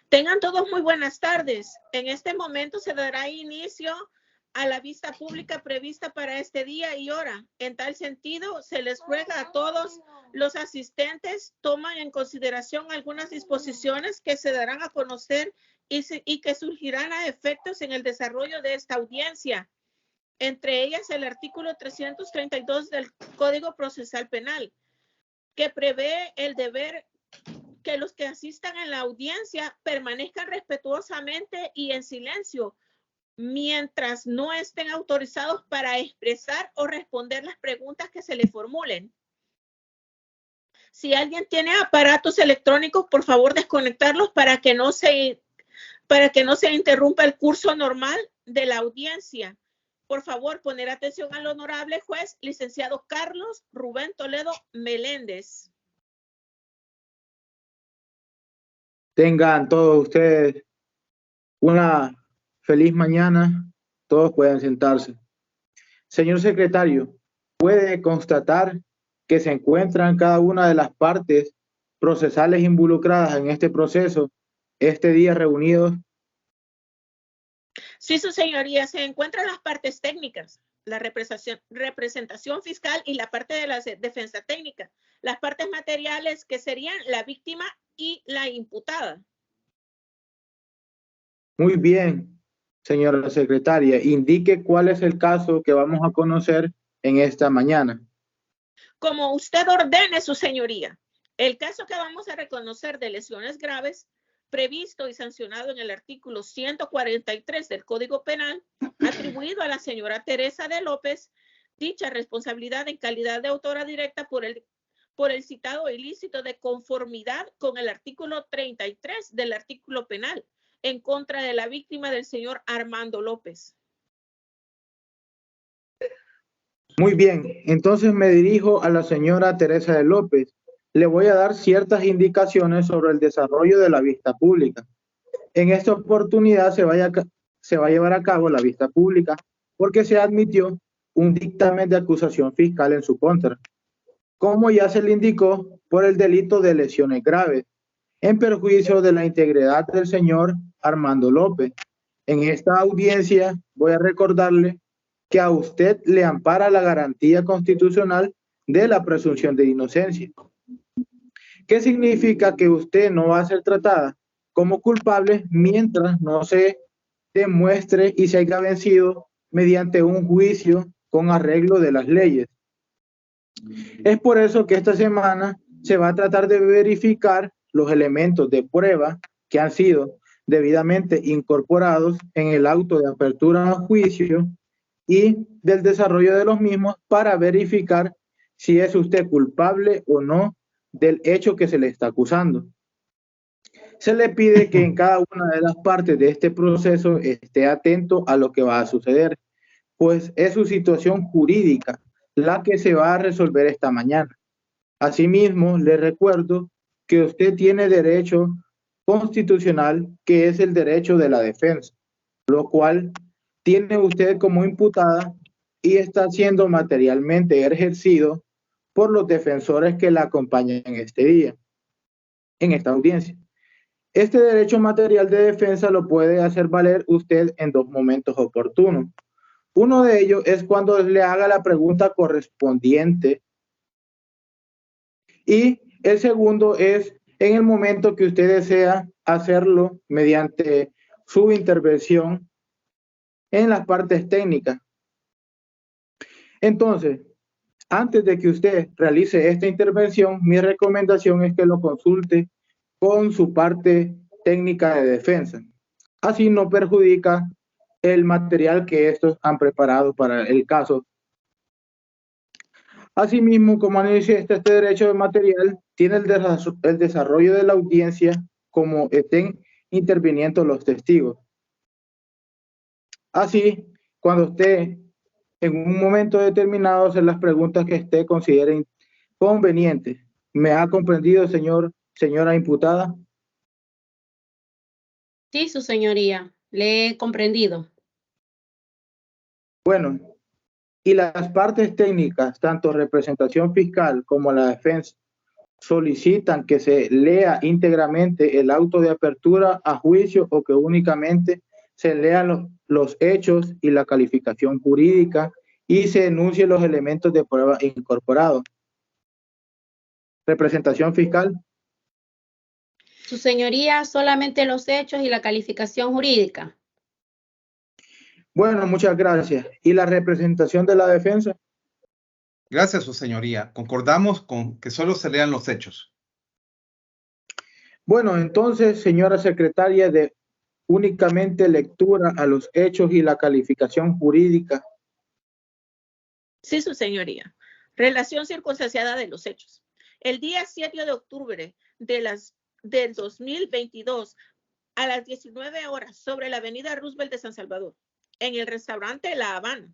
Tengan todos muy buenas tardes. En este momento se dará inicio a la vista pública prevista para este día y hora. En tal sentido, se les ruega a todos los asistentes tomen en consideración algunas disposiciones que se darán a conocer y que surgirán a efectos en el desarrollo de esta audiencia. Entre ellas, el artículo 332 del Código Procesal Penal, que prevé el deber que los que asistan en la audiencia permanezcan respetuosamente y en silencio mientras no estén autorizados para expresar o responder las preguntas que se les formulen. Si alguien tiene aparatos electrónicos, por favor desconectarlos para que no se interrumpa el curso normal de la audiencia. Por favor, poner atención al honorable juez, licenciado Carlos Rubén Toledo Meléndez. Tengan todos ustedes una feliz mañana. Todos pueden sentarse. Señor secretario, ¿puede constatar que se encuentran cada una de las partes procesales involucradas en este proceso este día reunidos? Sí, su señoría, se encuentran las partes técnicas, la representación fiscal y la parte de la defensa técnica. Las partes materiales que serían la víctima y la imputada. Muy bien, señora secretaria. Indique cuál es el caso que vamos a conocer en esta mañana. Como usted ordene, su señoría. El caso que vamos a reconocer de lesiones graves, previsto y sancionado en el artículo 143 del Código Penal, atribuido a la señora Teresa de López, dicha responsabilidad en calidad de autora directa por el citado ilícito de conformidad con el artículo 33 del artículo penal en contra de la víctima del señor Armando López. Muy bien, entonces me dirijo a la señora Teresa de López. Le voy a dar ciertas indicaciones sobre el desarrollo de la vista pública. En esta oportunidad se va a llevar a cabo la vista pública porque se admitió un dictamen de acusación fiscal en su contra, como ya se le indicó, por el delito de lesiones graves, en perjuicio de la integridad del señor Armando López. En esta audiencia voy a recordarle que a usted le ampara la garantía constitucional de la presunción de inocencia. ¿Qué significa? Que usted no va a ser tratada como culpable mientras no se demuestre y se haya vencido mediante un juicio con arreglo de las leyes. Es por eso que esta semana se va a tratar de verificar los elementos de prueba que han sido debidamente incorporados en el auto de apertura a juicio y del desarrollo de los mismos para verificar si es usted culpable o no del hecho que se le está acusando. Se le pide que en cada una de las partes de este proceso esté atento a lo que va a suceder, pues es su situación jurídica la que se va a resolver esta mañana. Asimismo, le recuerdo que usted tiene derecho constitucional, que es el derecho de la defensa, lo cual tiene usted como imputada y está siendo materialmente ejercido por los defensores que la acompañan en este día, en esta audiencia. Este derecho material de defensa lo puede hacer valer usted en dos momentos oportunos. Uno de ellos es cuando le haga la pregunta correspondiente y el segundo es en el momento que usted desea hacerlo mediante su intervención en las partes técnicas. Entonces, antes de que usted realice esta intervención, mi recomendación es que lo consulte con su parte técnica de defensa. Así no perjudica el material que estos han preparado para el caso. Asimismo, como manifiesta este derecho de material, tiene el desarrollo de la audiencia como estén interviniendo los testigos. Así, cuando usted en un momento determinado hacer las preguntas que usted considere convenientes. ¿Me ha comprendido, señora imputada? Sí, su señoría, le he comprendido. Bueno, y las partes técnicas, tanto representación fiscal como la defensa, solicitan que se lea íntegramente el auto de apertura a juicio o que únicamente se lean los hechos y la calificación jurídica y se enuncien los elementos de prueba incorporados. Representación fiscal. Su señoría, solamente los hechos y la calificación jurídica. Bueno, muchas gracias. ¿Y la representación de la defensa? Gracias, su señoría. Concordamos con que solo se lean los hechos. Bueno, entonces, señora secretaria, de únicamente lectura a los hechos y la calificación jurídica. Sí, su señoría. Relación circunstanciada de los hechos. El día 7 de octubre del 2022 a las 19 horas sobre la avenida Roosevelt de San Salvador, en el restaurante La Habana,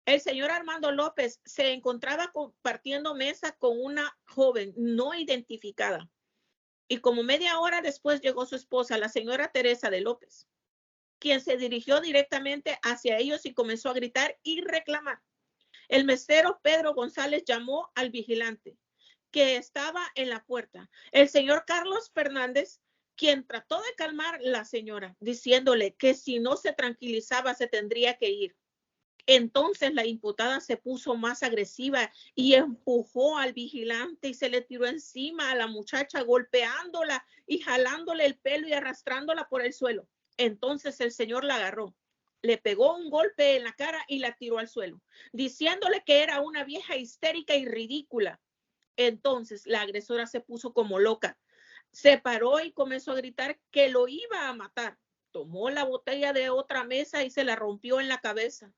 el señor Armando López se encontraba compartiendo mesa con una joven no identificada. Y como media hora después llegó su esposa, la señora Teresa de López, quien se dirigió directamente hacia ellos y comenzó a gritar y reclamar. El mesero Pedro González llamó al vigilante que estaba en la puerta, el señor Carlos Fernández, quien trató de calmar a la señora, diciéndole que si no se tranquilizaba se tendría que ir. Entonces la imputada se puso más agresiva y empujó al vigilante y se le tiró encima a la muchacha, golpeándola y jalándole el pelo y arrastrándola por el suelo. Entonces el señor la agarró, le pegó un golpe en la cara y la tiró al suelo, diciéndole que era una vieja histérica y ridícula. Entonces la agresora se puso como loca, se paró y comenzó a gritar que lo iba a matar. Tomó la botella de otra mesa y se la rompió en la cabeza.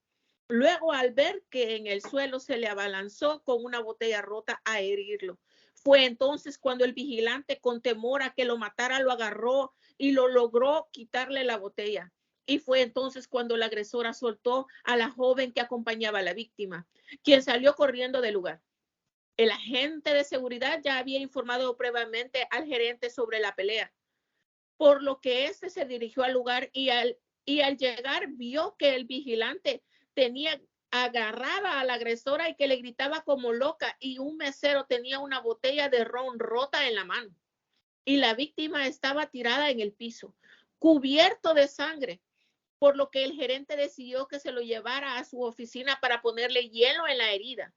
Luego, al ver que en el suelo se le abalanzó con una botella rota a herirlo. Fue entonces cuando el vigilante, con temor a que lo matara, lo agarró y lo logró quitarle la botella. Y fue entonces cuando la agresora soltó a la joven que acompañaba a la víctima, quien salió corriendo del lugar. El agente de seguridad ya había informado previamente al gerente sobre la pelea, por lo que éste se dirigió al lugar y al llegar vio que el vigilante tenía agarrada a la agresora y que le gritaba como loca, y un mesero tenía una botella de ron rota en la mano. Y la víctima estaba tirada en el piso, cubierto de sangre, por lo que el gerente decidió que se lo llevara a su oficina para ponerle hielo en la herida.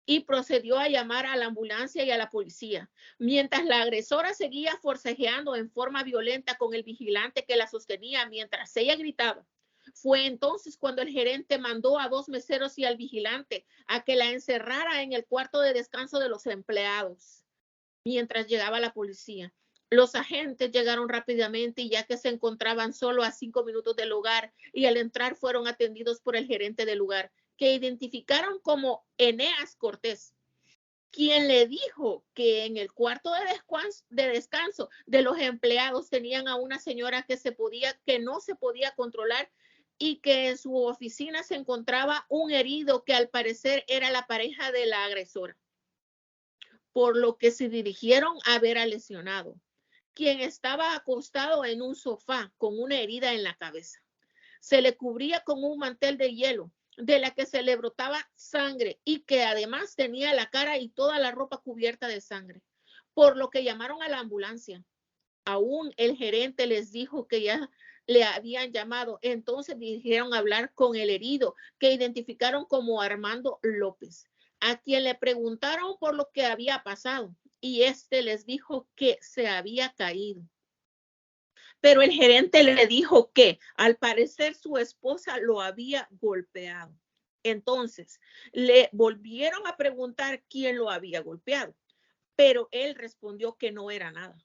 Y procedió a llamar a la ambulancia y a la policía, mientras la agresora seguía forcejeando en forma violenta con el vigilante que la sostenía mientras ella gritaba. Fue entonces cuando el gerente mandó a 2 meseros y al vigilante a que la encerrara en el cuarto de descanso de los empleados. Mientras llegaba la policía, los agentes llegaron rápidamente y ya que se encontraban solo a 5 minutos del lugar, y al entrar fueron atendidos por el gerente del lugar, que identificaron como Eneas Cortés, quien le dijo que en el cuarto de descanso de los empleados tenían a una señora que no se podía controlar y que en su oficina se encontraba un herido que al parecer era la pareja de la agresora, por lo que se dirigieron a ver al lesionado, quien estaba acostado en un sofá con una herida en la cabeza. Se le cubría con un mantel de hielo, de la que se le brotaba sangre y que además tenía la cara y toda la ropa cubierta de sangre, por lo que llamaron a la ambulancia. Aún el gerente les dijo que ya le habían llamado, entonces dirigieron a hablar con el herido, que identificaron como Armando López, a quien le preguntaron por lo que había pasado, y este les dijo que se había caído. Pero el gerente le dijo que al parecer su esposa lo había golpeado. Entonces le volvieron a preguntar quién lo había golpeado, pero él respondió que no era nada,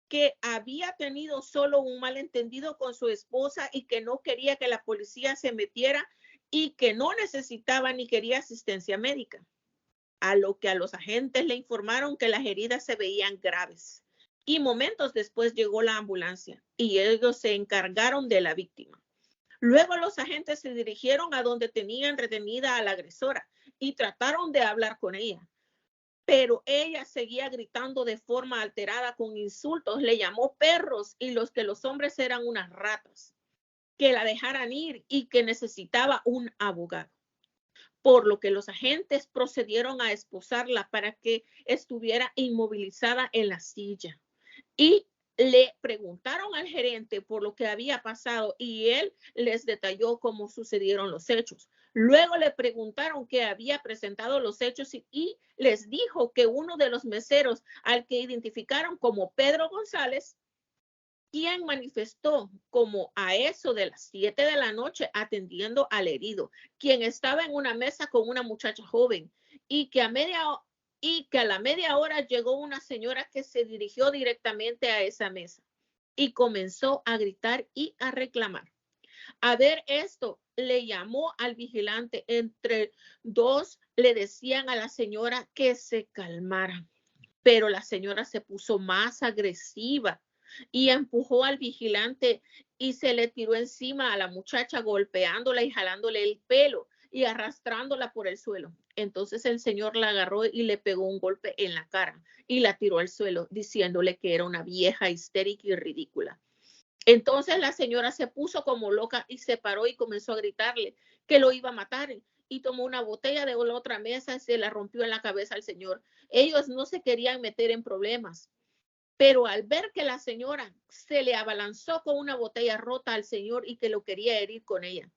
que había tenido solo un malentendido con su esposa y que no quería que la policía se metiera y que no necesitaba ni quería asistencia médica. A lo que a los agentes le informaron que las heridas se veían graves. Y momentos después llegó la ambulancia y ellos se encargaron de la víctima. Luego los agentes se dirigieron a donde tenían retenida a la agresora y trataron de hablar con ella. Pero ella seguía gritando de forma alterada con insultos, le llamó perros y los hombres eran unas ratas, que la dejaran ir y que necesitaba un abogado. por lo que los agentes procedieron a esposarla para que estuviera inmovilizada en la silla. Y le preguntaron al gerente por lo que había pasado y él les detalló cómo sucedieron los hechos. Luego le preguntaron que había presentado los hechos y les dijo que uno de los meseros al que identificaron como Pedro González, quien manifestó como a eso de las 7 de la noche atendiendo al herido, quien estaba en una mesa con una muchacha joven y que a la media hora llegó una señora que se dirigió directamente a esa mesa y comenzó a gritar y a reclamar. A ver esto, le llamó al vigilante. Entre dos le decían a la señora que se calmara, pero la señora se puso más agresiva y empujó al vigilante y se le tiró encima a la muchacha, golpeándola y jalándole el pelo y arrastrándola por el suelo. Entonces el señor la agarró y le pegó un golpe en la cara y la tiró al suelo, diciéndole que era una vieja histérica y ridícula. Entonces la señora se puso como loca y se paró y comenzó a gritarle que lo iba a matar y tomó una botella de la otra mesa y se la rompió en la cabeza al señor. Ellos no se querían meter en problemas, pero al ver que la señora se le abalanzó con una botella rota al señor y que lo quería herir con ella,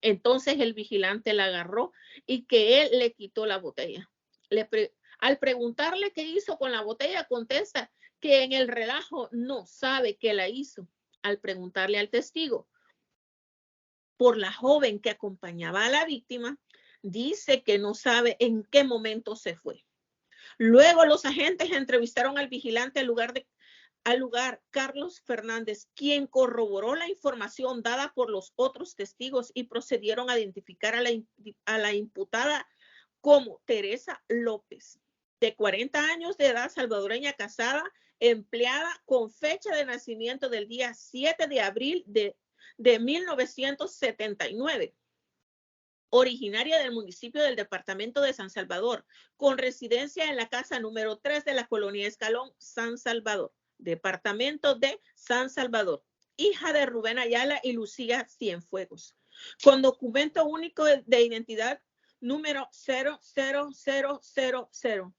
entonces el vigilante la agarró y que él le quitó la botella. Al preguntarle qué hizo con la botella, contesta que en el relajo no sabe qué la hizo. Al preguntarle al testigo por la joven que acompañaba a la víctima, dice que no sabe en qué momento se fue. Luego los agentes entrevistaron al vigilante al lugar, Carlos Fernández, quien corroboró la información dada por los otros testigos y procedieron a identificar a la imputada como Teresa López, de 40 años de edad, salvadoreña, casada, empleada, con fecha de nacimiento del día 7 de abril de 1979. Originaria del municipio del departamento de San Salvador, con residencia en la casa número 3 de la colonia Escalón, San Salvador, departamento de San Salvador, hija de Rubén Ayala y Lucía Cienfuegos, con documento único de identidad número 00000,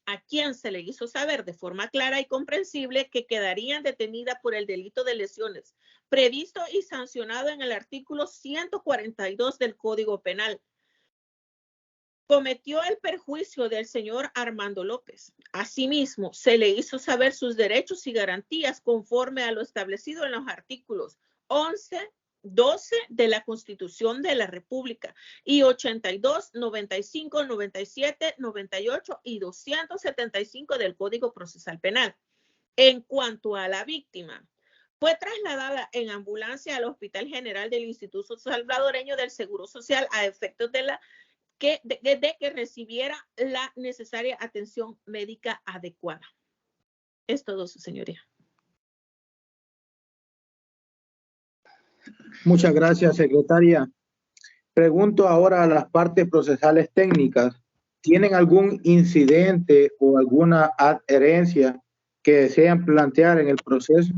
a quien se le hizo saber de forma clara y comprensible que quedarían detenidas por el delito de lesiones previsto y sancionado en el artículo 142 del Código Penal. Cometió el perjuicio del señor Armando López. Asimismo, se le hizo saber sus derechos y garantías conforme a lo establecido en los artículos 11, 12 de la Constitución de la República y 82, 95, 97, 98 y 275 del Código Procesal Penal. En cuanto a la víctima, fue trasladada en ambulancia al Hospital General del Instituto Salvadoreño del Seguro Social a efectos de que recibiera la necesaria atención médica adecuada. Es todo, su señoría. Muchas gracias, secretaria. Pregunto ahora a las partes procesales técnicas. ¿Tienen algún incidente o alguna adherencia que desean plantear en el proceso?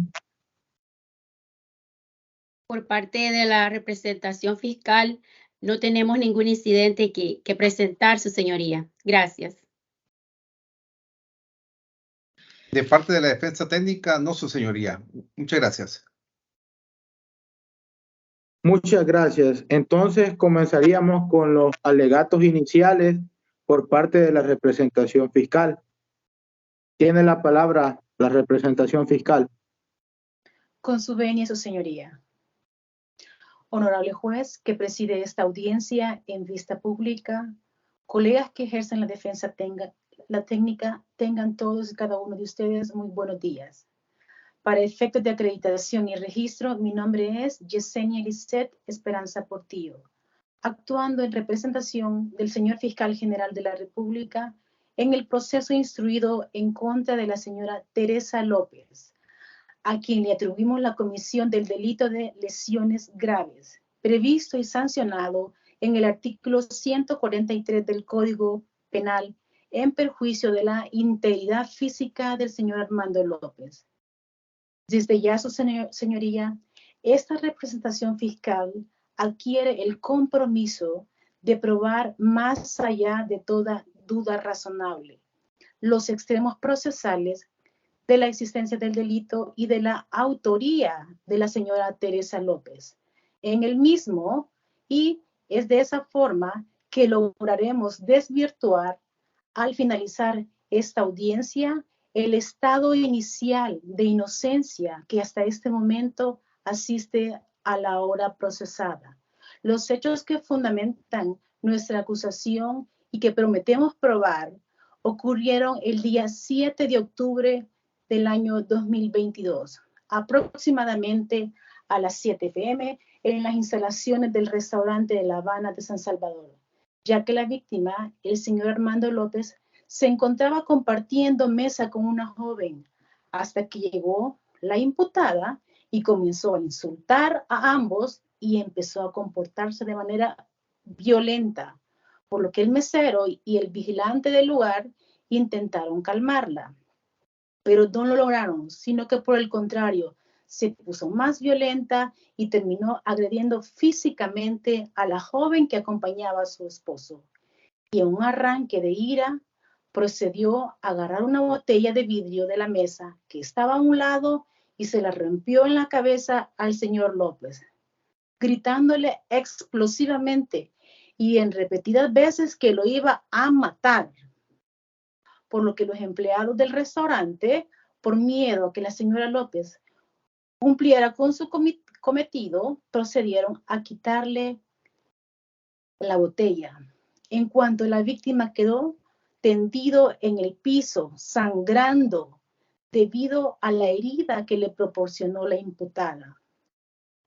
Por parte de la representación fiscal, no tenemos ningún incidente que presentar, su señoría. Gracias. De parte de la defensa técnica, no, su señoría. Muchas gracias. Muchas gracias. Entonces comenzaríamos con los alegatos iniciales por parte de la representación fiscal. Tiene la palabra la representación fiscal. Con su venia, su señoría. Honorable juez que preside esta audiencia en vista pública, colegas que ejercen la defensa técnica, tengan todos y cada uno de ustedes muy buenos días. Para efectos de acreditación y registro, mi nombre es Yesenia Lisset Esperanza Portillo, actuando en representación del señor Fiscal General de la República en el proceso instruido en contra de la señora Teresa López, a quien le atribuimos la comisión del delito de lesiones graves, previsto y sancionado en el artículo 143 del Código Penal, en perjuicio de la integridad física del señor Armando López. Desde ya, su señoría, esta representación fiscal adquiere el compromiso de probar más allá de toda duda razonable los extremos procesales de la existencia del delito y de la autoría de la señora Teresa López en el mismo, y es de esa forma que lograremos desvirtuar al finalizar esta audiencia el estado inicial de inocencia que hasta este momento asiste a la hora procesada. Los hechos que fundamentan nuestra acusación y que prometemos probar ocurrieron el día 7 de octubre del año 2022, aproximadamente a las 7 p.m. en las instalaciones del restaurante de La Habana de San Salvador, ya que la víctima, el señor Armando López, se encontraba compartiendo mesa con una joven hasta que llegó la imputada y comenzó a insultar a ambos y empezó a comportarse de manera violenta, por lo que el mesero y el vigilante del lugar intentaron calmarla, pero no lo lograron, sino que por el contrario, se puso más violenta y terminó agrediendo físicamente a la joven que acompañaba a su esposo. Y en un arranque de ira, procedió a agarrar una botella de vidrio de la mesa que estaba a un lado y se la rompió en la cabeza al señor López, gritándole explosivamente y en repetidas veces que lo iba a matar. Por lo que los empleados del restaurante, por miedo a que la señora López cumpliera con su cometido, procedieron a quitarle la botella. En cuanto la víctima quedó tendido en el piso, sangrando, debido a la herida que le proporcionó la imputada.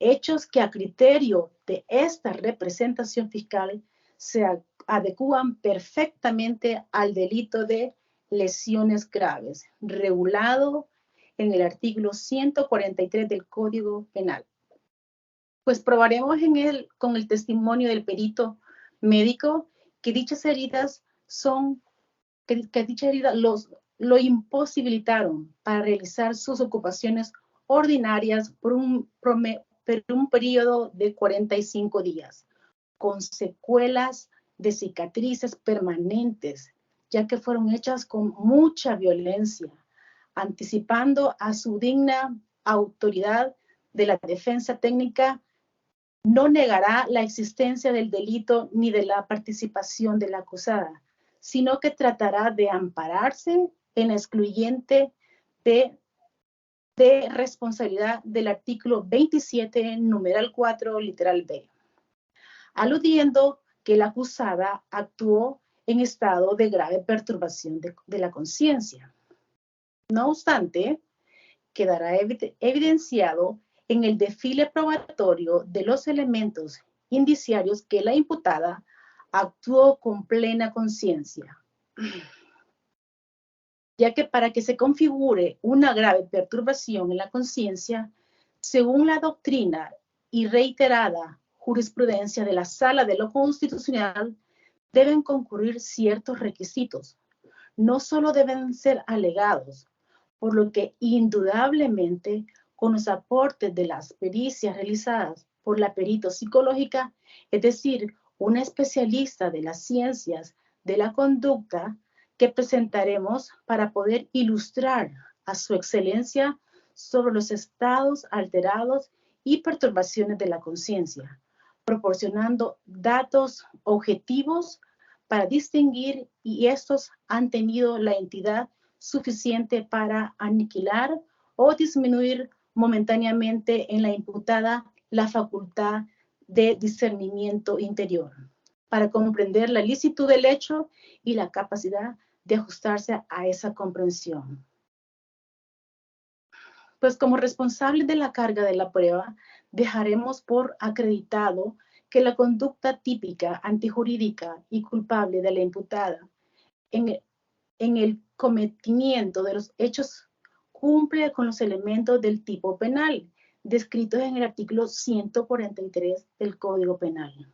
Hechos que a criterio de esta representación fiscal se adecúan perfectamente al delito de lesiones graves, regulado en el artículo 143 del Código Penal. Pues probaremos con el testimonio del perito médico que dichas heridas lo imposibilitaron para realizar sus ocupaciones ordinarias por un periodo de 45 días, con secuelas de cicatrices permanentes, ya que fueron hechas con mucha violencia, anticipando a su digna autoridad de la defensa técnica. No negará la existencia del delito ni de la participación de la acusada, sino que tratará de ampararse en la excluyente de responsabilidad del artículo 27, numeral 4, literal B, aludiendo que la acusada actuó en estado de grave perturbación de la conciencia. No obstante, quedará evidenciado en el desfile probatorio de los elementos indiciarios que la imputada actuó con plena conciencia, ya que para que se configure una grave perturbación en la conciencia, según la doctrina y reiterada jurisprudencia de la Sala de lo Constitucional, deben concurrir ciertos requisitos. No solo deben ser alegados, por lo que indudablemente con los aportes de las pericias realizadas por la perito psicológica, es decir, una especialista de las ciencias de la conducta, que presentaremos para poder ilustrar a su excelencia sobre los estados alterados y perturbaciones de la conciencia, proporcionando datos objetivos para distinguir, y estos han tenido la entidad suficiente para aniquilar o disminuir momentáneamente en la imputada la facultad de discernimiento interior, para comprender la licitud del hecho y la capacidad de ajustarse a esa comprensión. Pues como responsable de la carga de la prueba, dejaremos por acreditado que la conducta típica, antijurídica y culpable de la imputada en el cometimiento de los hechos cumple con los elementos del tipo penal descritos en el artículo 143 del Código Penal.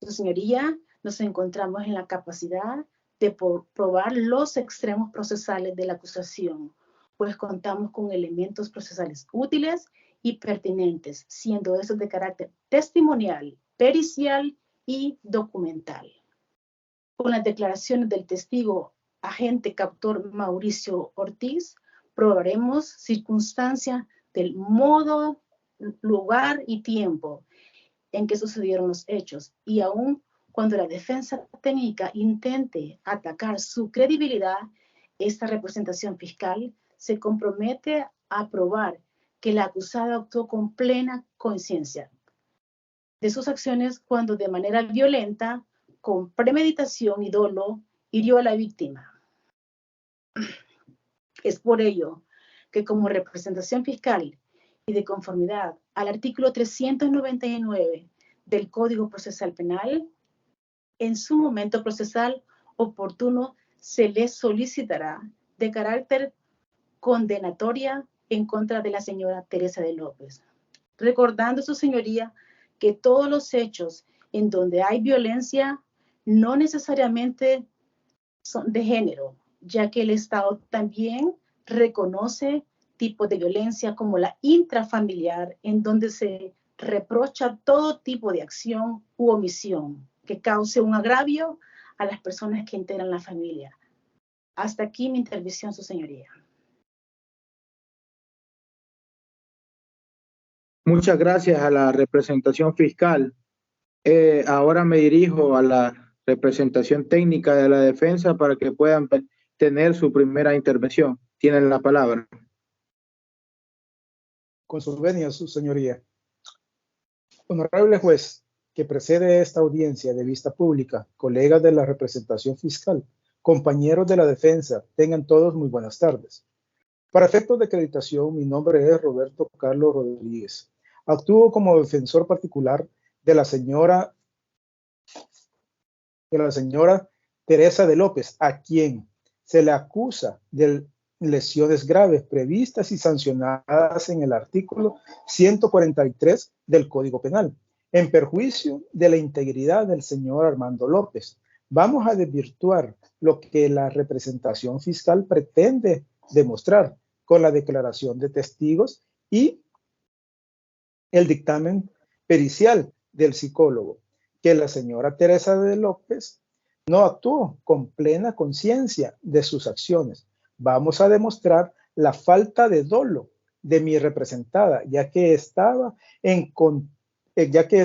Su señoría, nos encontramos en la capacidad de probar los extremos procesales de la acusación, pues contamos con elementos procesales útiles y pertinentes, siendo estos de carácter testimonial, pericial y documental. Con las declaraciones del testigo agente captor Mauricio Ortiz, probaremos circunstancia del modo, lugar y tiempo en que sucedieron los hechos, y aun cuando la defensa técnica intente atacar su credibilidad, esta representación fiscal se compromete a probar que la acusada actuó con plena conciencia de sus acciones cuando de manera violenta, con premeditación y dolo, hirió a la víctima. Es por ello que como representación fiscal y de conformidad al artículo 399 del Código Procesal Penal, en su momento procesal oportuno se le solicitará de carácter condenatoria en contra de la señora Teresa de López, recordando su señoría que todos los hechos en donde hay violencia no necesariamente son de género, ya que el Estado también reconoce tipos de violencia como la intrafamiliar, en donde se reprocha todo tipo de acción u omisión que cause un agravio a las personas que integran la familia. Hasta aquí mi intervención, su señoría. Muchas gracias a la representación fiscal. Ahora me dirijo a la representación técnica de la defensa para que puedan tener su primera intervención. Tienen la palabra. Con su venia, su señoría. Honorable juez, que precede esta audiencia de vista pública, colegas de la representación fiscal, compañeros de la defensa, tengan todos muy buenas tardes. Para efectos de acreditación, mi nombre es Roberto Carlos Rodríguez. Actúo como defensor particular de la señora Teresa de López, a quien se le acusa de lesiones graves previstas y sancionadas en el artículo 143 del Código Penal, en perjuicio de la integridad del señor Armando López. Vamos a desvirtuar lo que la representación fiscal pretende demostrar con la declaración de testigos y el dictamen pericial del psicólogo, que la señora Teresa de López no actuó con plena conciencia de sus acciones. Vamos a demostrar la falta de dolo de mi representada, ya que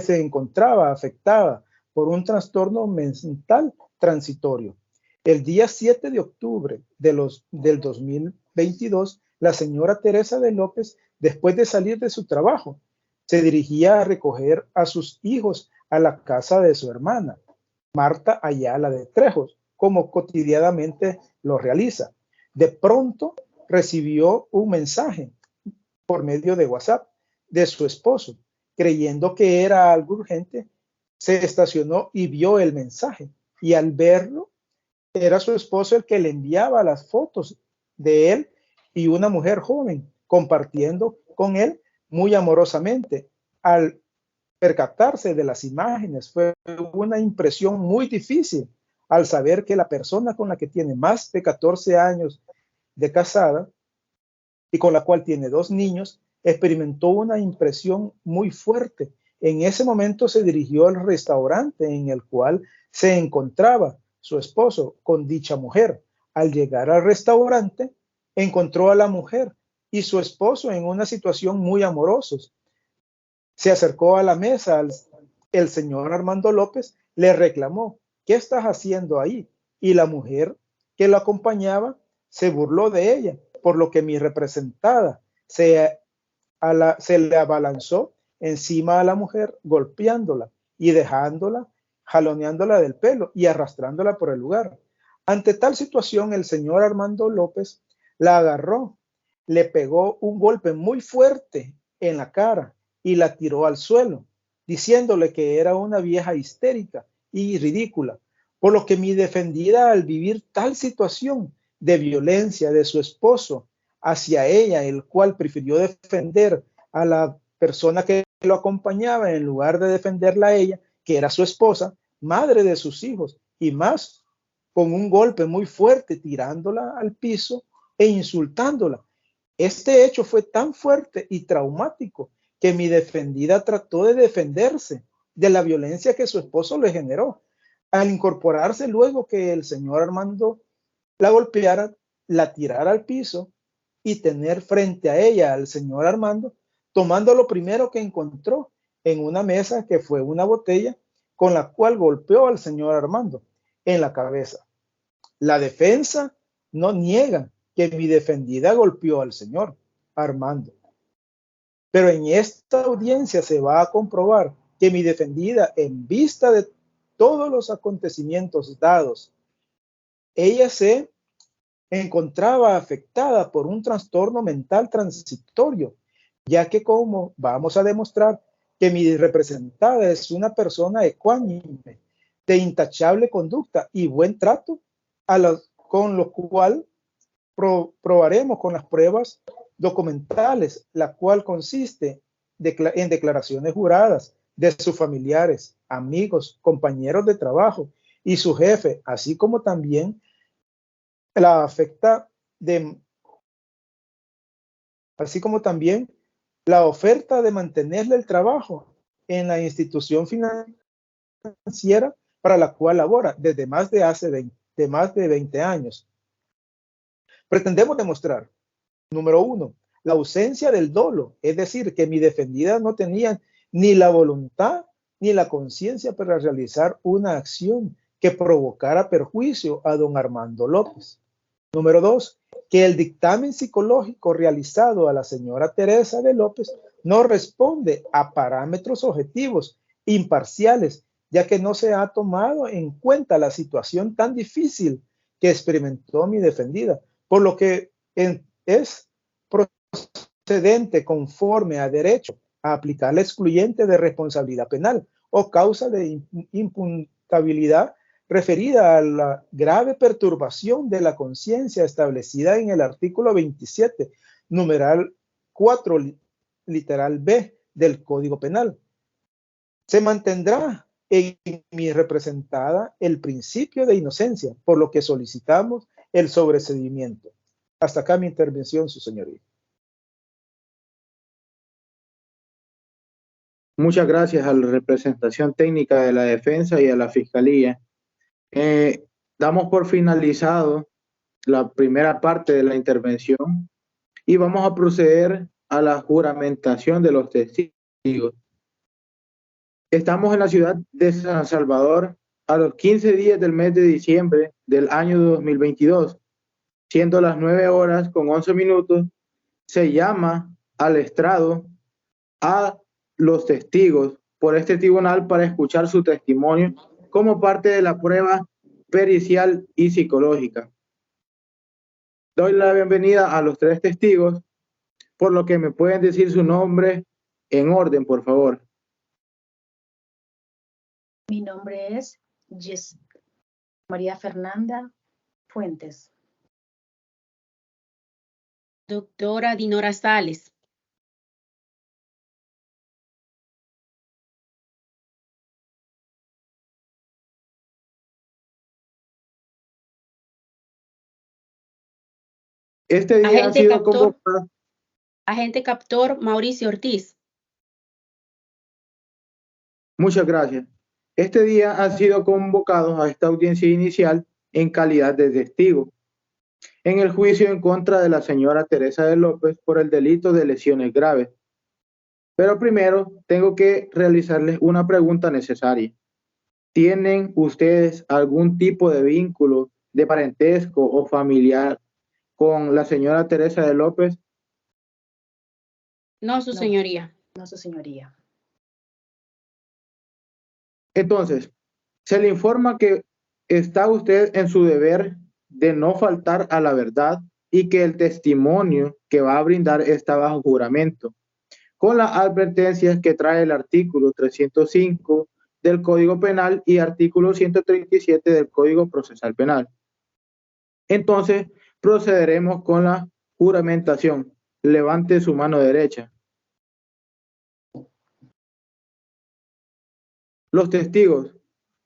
se encontraba afectada por un trastorno mental transitorio. El día 7 de octubre del 2022, la señora Teresa de López, después de salir de su trabajo, se dirigía a recoger a sus hijos a la casa de su hermana, Marta Ayala de Trejos, como cotidianamente lo realiza. De pronto recibió un mensaje por medio de WhatsApp de su esposo. Creyendo que era algo urgente, se estacionó y vio el mensaje. Y al verlo, era su esposo el que le enviaba las fotos de él y una mujer joven compartiendo con él muy amorosamente. Al percatarse de las imágenes, fue una impresión muy difícil al saber que la persona con la que tiene más de 14 años de casada y con la cual tiene 2 niños, experimentó una impresión muy fuerte. En ese momento se dirigió al restaurante en el cual se encontraba su esposo con dicha mujer. Al llegar al restaurante, encontró a la mujer y su esposo en una situación muy amorosos. Se acercó a la mesa, el señor Armando López le reclamó: ¿qué estás haciendo ahí? Y la mujer que lo acompañaba se burló de ella, por lo que mi representada se le abalanzó encima a la mujer, golpeándola y dejándola, jaloneándola del pelo y arrastrándola por el lugar. Ante tal situación, el señor Armando López la agarró, le pegó un golpe muy fuerte en la cara y la tiró al suelo, diciéndole que era una vieja histérica y ridícula, por lo que mi defendida, al vivir tal situación de violencia de su esposo hacia ella, el cual prefirió defender a la persona que lo acompañaba en lugar de defenderla a ella, que era su esposa, madre de sus hijos, y más con un golpe muy fuerte, tirándola al piso e insultándola. Este hecho fue tan fuerte y traumático que mi defendida trató de defenderse, de la violencia que su esposo le generó. Al incorporarse luego que el señor Armando la golpeara, la tirara al piso y tener frente a ella al señor Armando, tomando lo primero que encontró en una mesa, que fue una botella, con la cual golpeó al señor Armando en la cabeza. La defensa no niega que mi defendida golpeó al señor Armando, pero en esta audiencia se va a comprobar que mi defendida, en vista de todos los acontecimientos dados, ella se encontraba afectada por un trastorno mental transitorio, ya que, como vamos a demostrar, que mi representada es una persona ecuánime, de intachable conducta y buen trato, con lo cual probaremos con las pruebas documentales, la cual consiste en declaraciones juradas de sus familiares, amigos, compañeros de trabajo y su jefe, así como también la oferta de mantenerle el trabajo en la institución financiera para la cual labora desde más de 20 años. Pretendemos demostrar, número 1, la ausencia del dolo, es decir, que mi defendida no tenía ni la voluntad ni la conciencia para realizar una acción que provocara perjuicio a don Armando López. Número 2, que el dictamen psicológico realizado a la señora Teresa de López no responde a parámetros objetivos imparciales, ya que no se ha tomado en cuenta la situación tan difícil que experimentó mi defendida, por lo que es procedente conforme a derecho a aplicar la excluyente de responsabilidad penal o causa de imputabilidad referida a la grave perturbación de la conciencia establecida en el artículo 27, numeral 4, literal B del Código Penal. Se mantendrá en mi representada el principio de inocencia, por lo que solicitamos el sobreseimiento. Hasta acá mi intervención, su señoría. Muchas gracias a la representación técnica de la defensa y a la fiscalía. Damos por finalizado la primera parte de la intervención y vamos a proceder a la juramentación de los testigos. Estamos en la ciudad de San Salvador a los 15 días del mes de diciembre del año 2022, siendo las 9:11. Se llama al estrado a los testigos por este tribunal para escuchar su testimonio como parte de la prueba pericial y psicológica. Doy la bienvenida a los 3 testigos, por lo que me pueden decir su nombre en orden, por favor. Mi nombre es María Fernanda Fuentes. Doctora Dinora Sales. Este día ha sido convocado. Agente captor Mauricio Ortiz. Muchas gracias. Este día han sido convocados a esta audiencia inicial en calidad de testigo en el juicio en contra de la señora Teresa de López por el delito de lesiones graves. Pero primero tengo que realizarles una pregunta necesaria. ¿Tienen ustedes algún tipo de vínculo de parentesco o familiar con la señora Teresa de López? No, su señoría. No, su señoría. Entonces, se le informa que está usted en su deber de no faltar a la verdad y que el testimonio que va a brindar está bajo juramento, con las advertencias que trae el artículo 305 del Código Penal y artículo 137 del Código Procesal Penal. Entonces, procederemos con la juramentación. Levante su mano derecha. Los testigos,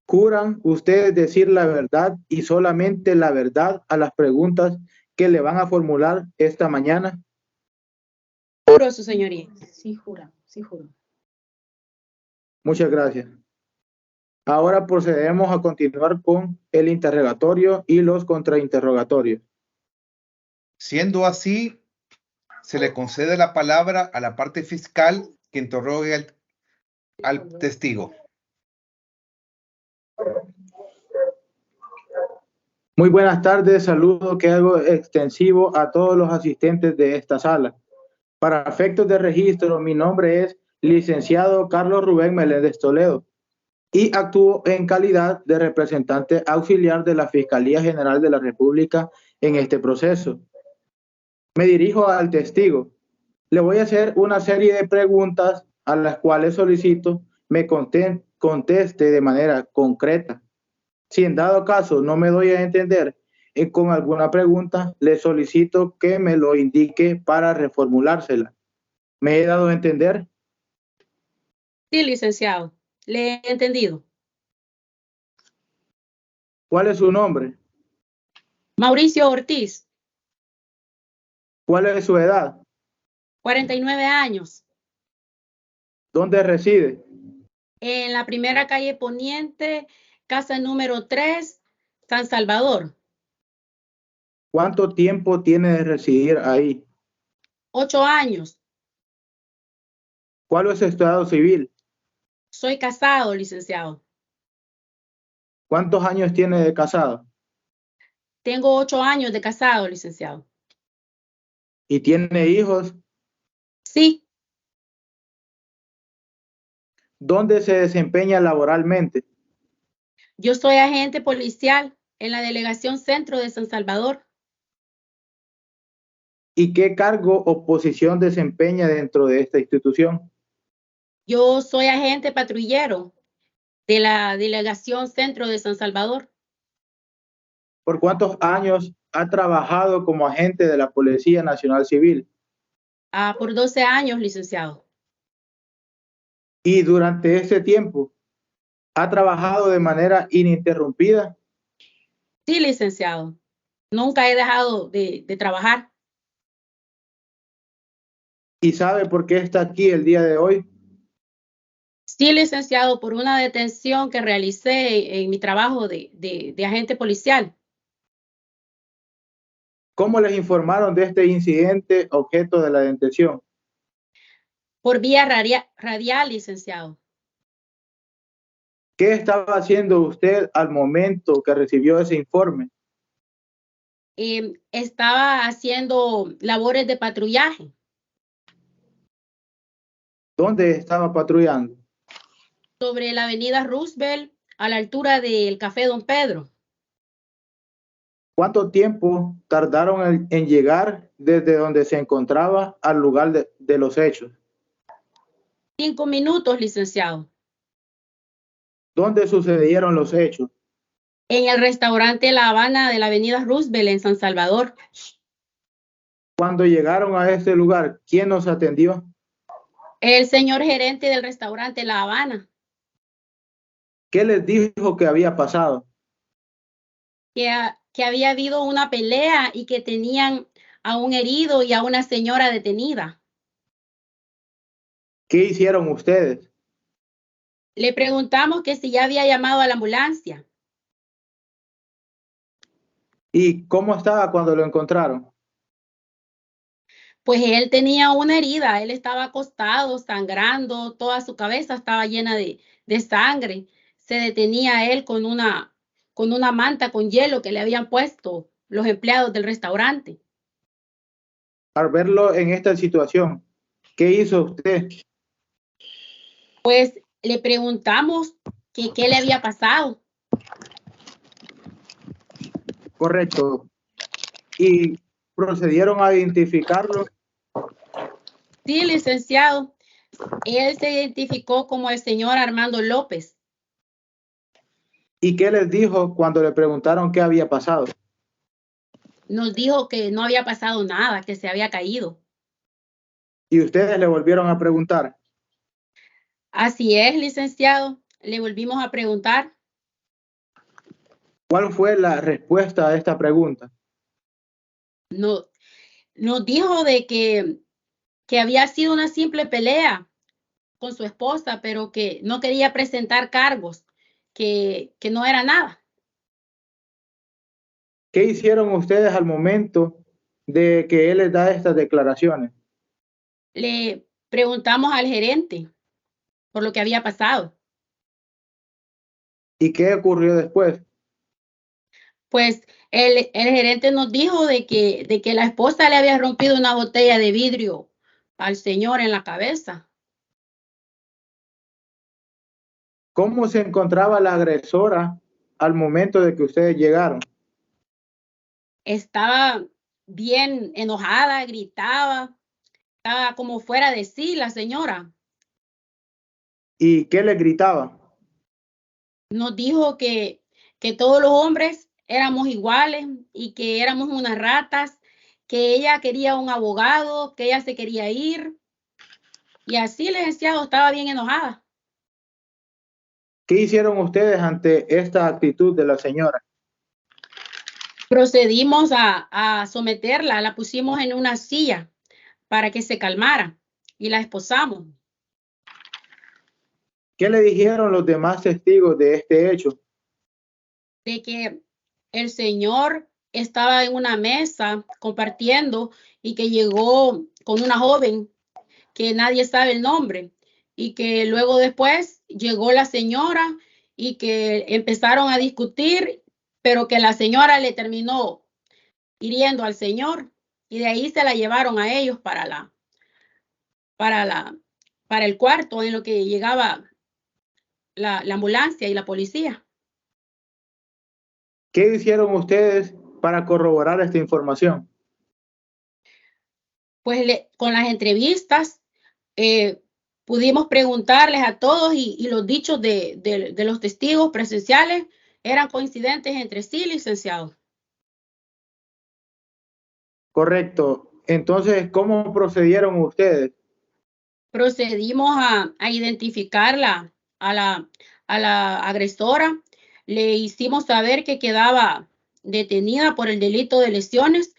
¿juran ustedes decir la verdad y solamente la verdad a las preguntas que le van a formular esta mañana? Juro, su señoría. Sí, juro, sí, juro. Muchas gracias. Ahora procedemos a continuar con el interrogatorio y los contrainterrogatorios. Siendo así, se le concede la palabra a la parte fiscal que interrogue al testigo. Muy buenas tardes, saludo que hago extensivo a todos los asistentes de esta sala. Para efectos de registro, mi nombre es licenciado Carlos Rubén Meléndez Toledo y actúo en calidad de representante auxiliar de la Fiscalía General de la República en este proceso. Me dirijo al testigo. Le voy a hacer una serie de preguntas a las cuales solicito me conteste de manera concreta. Si en dado caso no me doy a entender con alguna pregunta, le solicito que me lo indique para reformulársela. ¿Me he dado a entender? Sí, licenciado. Le he entendido. ¿Cuál es su nombre? Mauricio Ortiz, ¿Cuál es su edad? 49 años. ¿Dónde reside? En la primera calle Poniente, casa número 3, San Salvador. ¿Cuánto tiempo tiene de residir ahí? 8 años. ¿Cuál es su estado civil? Soy casado, licenciado. ¿Cuántos años tiene de casado? Tengo 8 años de casado, licenciado. ¿Y tiene hijos? Sí, ¿Dónde se desempeña laboralmente? yo soy agente policial en la Delegación Centro de San Salvador. ¿Y qué cargo o posición desempeña dentro de esta institución? Yo soy agente patrullero de la Delegación Centro de San Salvador. ¿Por cuántos años ha trabajado como agente de la Policía Nacional Civil? Por 12 años, licenciado. Y durante ese tiempo, ¿ha trabajado de manera ininterrumpida? Sí, licenciado. Nunca he dejado de trabajar. ¿Y sabe por qué está aquí el día de hoy? Sí, licenciado, por una detención que realicé en mi trabajo de agente policial. ¿Cómo les informaron de este incidente objeto de la detención? Por vía radial, licenciado. ¿Qué estaba haciendo usted al momento que recibió ese informe? Estaba haciendo labores de patrullaje ¿Dónde estaba patrullando? sobre la avenida Roosevelt a la altura del Café Don Pedro. ¿Cuánto tiempo tardaron en llegar desde donde se encontraba al lugar de los hechos? 5 minutos, licenciado. ¿Dónde sucedieron los hechos? En el restaurante La Habana de la avenida Roosevelt en San Salvador. Cuando llegaron a este lugar, ¿quién nos atendió? El señor gerente del restaurante La Habana, ¿Qué les dijo que había pasado? que había habido una pelea y que tenían a un herido y a una señora detenida. ¿Qué hicieron ustedes? Le preguntamos que si ya había llamado a la ambulancia. ¿Y cómo estaba cuando lo encontraron? Pues él tenía una herida, él estaba acostado, sangrando, toda su cabeza estaba llena de sangre. Se detenía él con una manta con hielo que le habían puesto los empleados del restaurante. Al verlo en esta situación, ¿qué hizo usted? Pues le preguntamos que qué le había pasado. Correcto. ¿Y procedieron a identificarlo? Sí, licenciado. Él se identificó como el señor Armando López. ¿Y qué les dijo cuando le preguntaron qué había pasado? Nos dijo que no había pasado nada, que se había caído. ¿Y ustedes le volvieron a preguntar? Así es, licenciado. Le volvimos a preguntar. ¿Cuál fue la respuesta a esta pregunta? Nos dijo de que había sido una simple pelea, con su esposa, pero que no quería presentar cargos, que no era nada. ¿Qué hicieron ustedes al momento de que él les da estas declaraciones? Le preguntamos al gerente por lo que había pasado. ¿Y qué ocurrió después? Pues el gerente nos dijo de que la esposa le había rompido una botella de vidrio al señor en la cabeza. ¿Cómo se encontraba la agresora al momento de que ustedes llegaron? Estaba bien enojada, gritaba, estaba como fuera de sí la señora. ¿Y qué les gritaba? Nos dijo que todos los hombres éramos iguales y que éramos unas ratas, que ella quería un abogado, que ella se quería ir. Y así, licenciado, estaba bien enojada. ¿Qué hicieron ustedes ante esta actitud de la señora? Procedimos a someterla, la pusimos en una silla para que se calmara y la esposamos. ¿Qué le dijeron los demás testigos de este hecho? De que el señor estaba en una mesa compartiendo y que llegó con una joven que nadie sabe el nombre y que luego después llegó la señora y que empezaron a discutir, pero que la señora le terminó hiriendo al señor y de ahí se la llevaron a ellos para el cuarto en lo que llegaba la ambulancia y la policía. ¿Qué hicieron ustedes para corroborar esta información? Pues con las entrevistas pudimos preguntarles a todos y los dichos de los testigos presenciales eran coincidentes entre sí, licenciado. Correcto. Entonces, ¿cómo procedieron ustedes? Procedimos a identificarla a la agresora. Le hicimos saber que quedaba detenida por el delito de lesiones.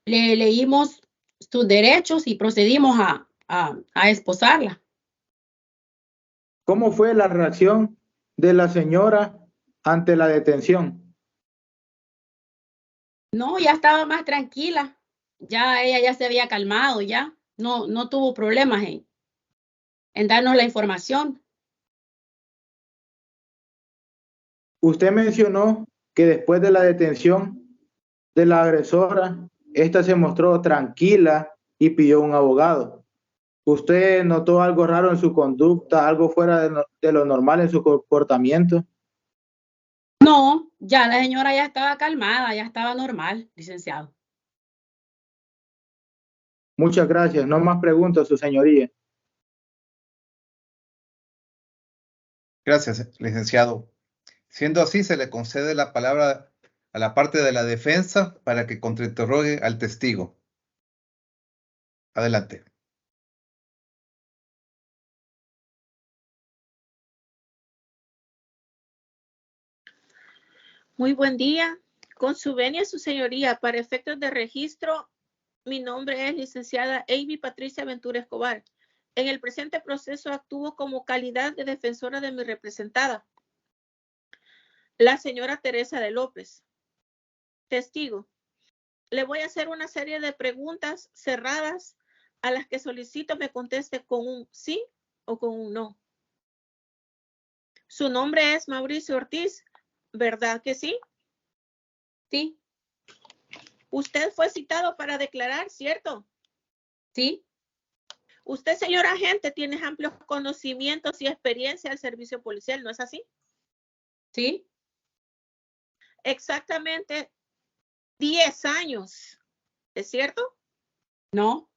Le leímos sus derechos y procedimos a esposarla. ¿Cómo fue la reacción de la señora ante la detención? No, ya estaba más tranquila. Ya ella ya se había calmado, ya. No tuvo problemas en darnos la información. Usted mencionó que después de la detención de la agresora, esta se mostró tranquila y pidió un abogado. ¿Usted notó algo raro en su conducta, algo fuera de lo normal en su comportamiento? No, ya la señora ya estaba calmada, ya estaba normal, licenciado. Muchas gracias. No más preguntas, su señoría. Gracias, licenciado. Siendo así, se le concede la palabra a la parte de la defensa para que contrainterrogue al testigo. Adelante. Muy buen día. Con su venia, su señoría, para efectos de registro, mi nombre es licenciada Amy Patricia Ventura Escobar. En el presente proceso actúo como calidad de defensora de mi representada, la señora Teresa de López. Testigo, le voy a hacer una serie de preguntas cerradas a las que solicito me conteste con un sí o con un no. Su nombre es Mauricio Ortiz, ¿verdad que sí? Sí. Usted fue citado para declarar, ¿cierto? Sí. Usted, señor agente, tiene amplios conocimientos y experiencia al servicio policial, ¿no es así? Sí. Exactamente 10 años, ¿es cierto? No.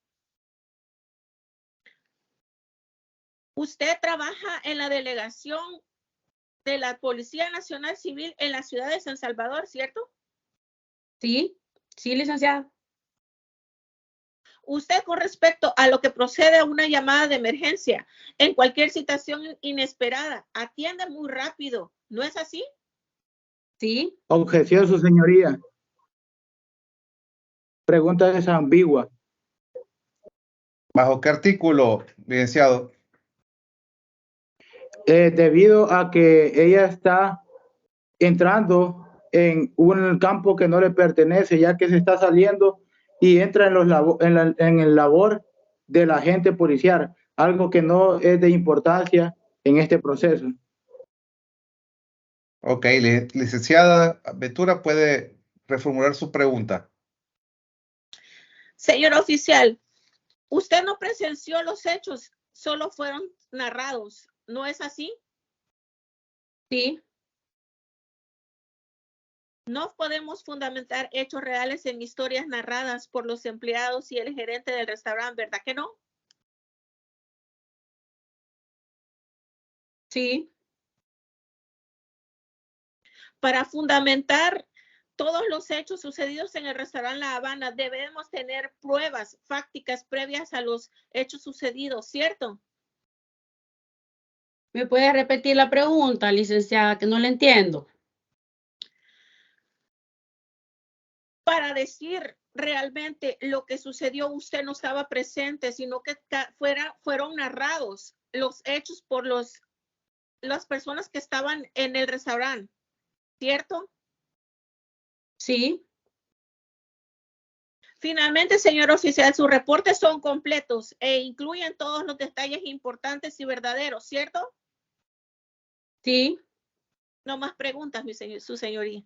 Usted trabaja en la delegación de la Policía Nacional Civil en la ciudad de San Salvador, ¿cierto? Sí. Sí, licenciada. Usted, con respecto a lo que procede a una llamada de emergencia en cualquier situación inesperada, atiende muy rápido, ¿no es así? Sí. Objeción, su señoría. Pregunta es ambigua. ¿Bajo qué artículo, licenciado? debido a que ella está entrando en un campo que no le pertenece, ya que se está saliendo y entra en el labor del agente policial, algo que no es de importancia en este proceso. Ok, licenciada Ventura, puede reformular su pregunta. Señor oficial, usted no presenció los hechos, solo fueron narrados, ¿no es así? Sí, No podemos fundamentar hechos reales en historias narradas por los empleados y el gerente del restaurante, ¿verdad que no? sí. Para fundamentar todos los hechos sucedidos en el restaurante La Habana, debemos tener pruebas fácticas previas a los hechos sucedidos, ¿cierto? ¿Me puede repetir la pregunta, licenciada, que no la entiendo? Para decir realmente lo que sucedió, usted no estaba presente, sino que fueron narrados los hechos por las personas que estaban en el restaurante, ¿cierto? Sí, Finalmente, señor oficial, sus reportes son completos e incluyen todos los detalles importantes y verdaderos, ¿cierto? sí. No más preguntas, su señoría.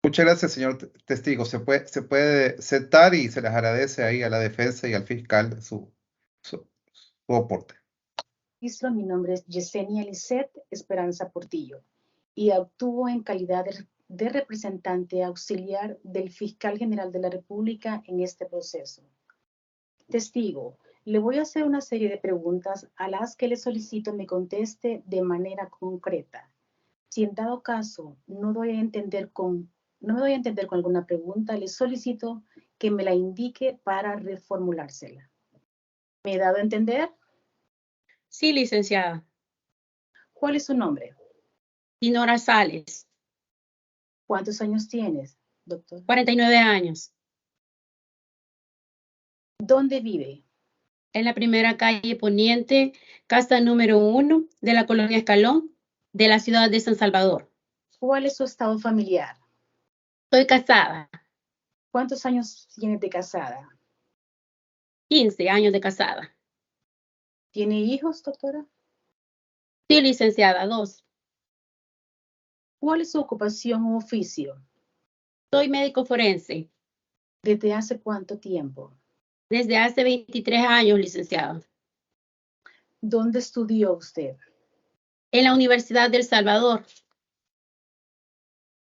Muchas gracias, señor testigo. Se puede sentar y se les agradece ahí a la defensa y al fiscal su aporte. Mi nombre es Yesenia Lisset Esperanza Portillo y actúo en calidad de representante auxiliar del fiscal general de la República en este proceso. Testigo, le voy a hacer una serie de preguntas a las que le solicito me conteste de manera concreta. Si en dado caso no me doy a entender con alguna pregunta, le solicito que me la indique para reformulársela. ¿Me he dado a entender? Sí, licenciada. ¿Cuál es su nombre? Dinora Sales, ¿Cuántos años tienes, doctor? 49 años. ¿Dónde vive? En la primera calle Poniente, casa número 1 de la colonia Escalón, de la ciudad de San Salvador. ¿Cuál es su estado familiar? Estoy casada, ¿Cuántos años tienes de casada? 15 años de casada. ¿Tiene hijos, doctora? Sí, licenciada, 2. ¿Cuál es su ocupación u oficio? Soy médico forense. ¿Desde hace cuánto tiempo? Desde hace 23 años, licenciada. ¿Dónde estudió usted? En la Universidad del Salvador.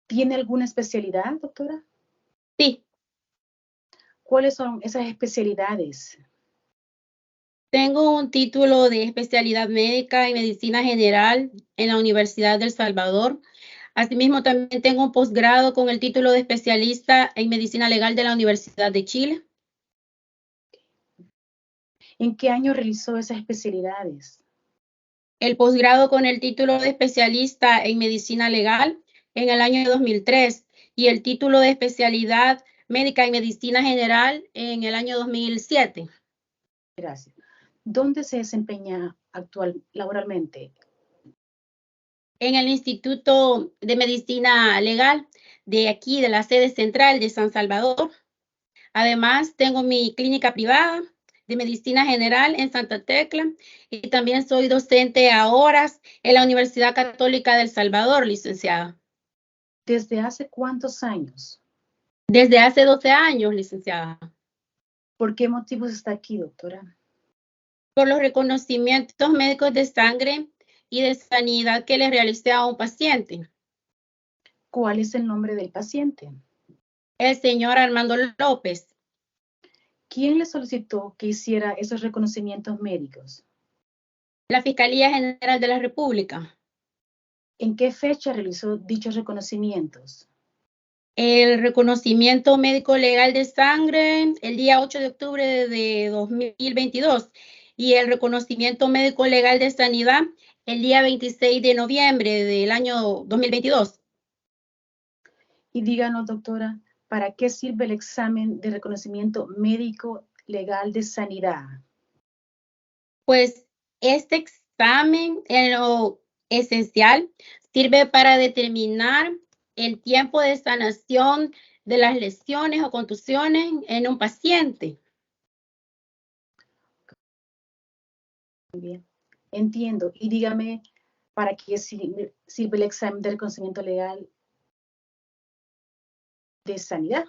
¿Tiene alguna especialidad, doctora? Sí, ¿Cuáles son esas especialidades? tengo un título de especialidad médica en medicina general en la Universidad del Salvador. Asimismo, también tengo un posgrado con el título de especialista en medicina legal de la Universidad de Chile. ¿En qué año realizó esas especialidades? El posgrado con el título de especialista en medicina legal en el año 2003 y el título de especialidad médica en medicina general en el año 2007. Gracias. ¿Dónde se desempeña laboralmente? En el Instituto de Medicina Legal de aquí, de la sede central de San Salvador. Además, tengo mi clínica privada de medicina general en Santa Tecla y también soy docente a horas en la Universidad Católica del Salvador, licenciada. ¿Desde hace cuántos años? Desde hace 12 años, licenciada. ¿Por qué motivos está aquí, doctora? Por los reconocimientos médicos de sangre y de sanidad que le realicé a un paciente. ¿Cuál es el nombre del paciente? El señor Armando López. ¿Quién le solicitó que hiciera esos reconocimientos médicos? La Fiscalía General de la República. ¿En qué fecha realizó dichos reconocimientos? El reconocimiento médico legal de sangre el día 8 de octubre de 2022 y el reconocimiento médico legal de sanidad el día 26 de noviembre del año 2022. Y díganos, doctora, ¿para qué sirve el examen de reconocimiento médico legal de sanidad? Pues este examen en lo esencial sirve para determinar el tiempo de sanación de las lesiones o contusiones en un paciente. Muy bien, entiendo. Y dígame, ¿para qué sirve el examen del reconocimiento legal de sanidad?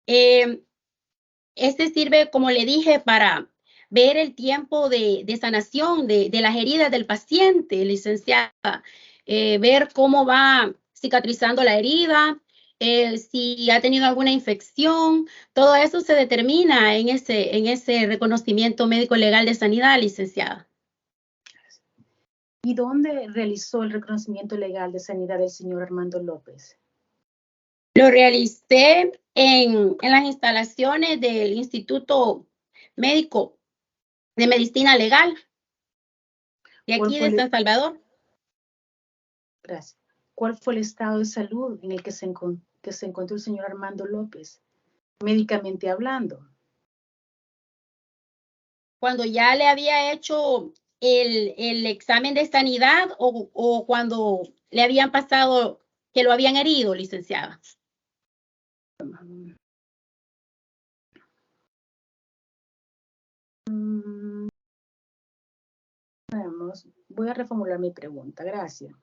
Este sirve, como le dije, para ver el tiempo de sanación de las heridas del paciente, licenciada. Ver cómo va cicatrizando la herida, si ha tenido alguna infección. Todo eso se determina en ese reconocimiento médico legal de sanidad, licenciada. ¿Y dónde realizó el reconocimiento legal de sanidad del señor Armando López? Lo realicé en las instalaciones del Instituto Médico de Medicina Legal de aquí de San Salvador. Gracias. ¿Cuál fue el estado de salud en el que se encontró el señor Armando López, médicamente hablando? Cuando ya le había hecho el examen de sanidad o cuando le habían pasado que lo habían herido, licenciada. Veamos, voy a reformular mi pregunta. Gracias.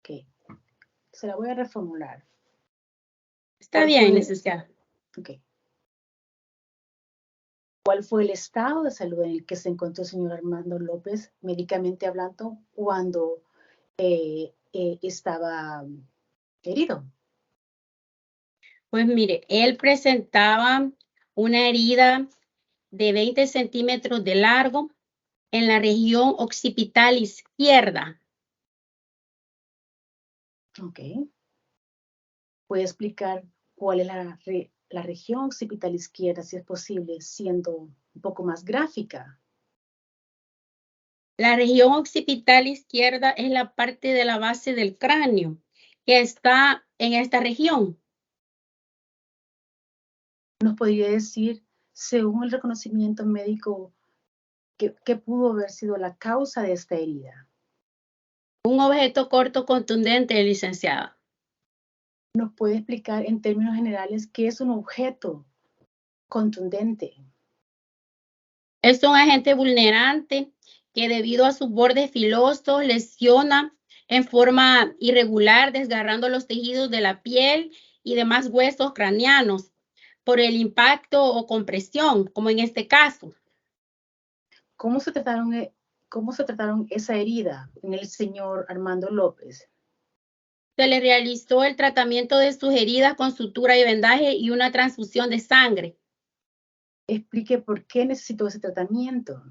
Ok. Se la voy a reformular. Está bien, licenciada. Ok. ¿Cuál fue el estado de salud en el que se encontró el señor Armando López, médicamente hablando, cuando estaba herido? Pues mire, él presentaba una herida de 20 centímetros de largo en la región occipital izquierda. Ok. ¿Puede explicar cuál es la región occipital izquierda, si es posible, siendo un poco más gráfica? La región occipital izquierda es la parte de la base del cráneo que está en esta región. ¿Nos podría decir, según el reconocimiento médico, qué pudo haber sido la causa de esta herida? Un objeto corto contundente, licenciada. ¿Nos puede explicar en términos generales qué es un objeto contundente? Es un agente vulnerante que debido a sus bordes filosos lesiona en forma irregular, desgarrando los tejidos de la piel y demás huesos craneanos por el impacto o compresión, como en este caso. ¿Cómo se trataron esa herida en el señor Armando López? Se le realizó el tratamiento de sus heridas con sutura y vendaje y una transfusión de sangre. Explique por qué necesitó ese tratamiento.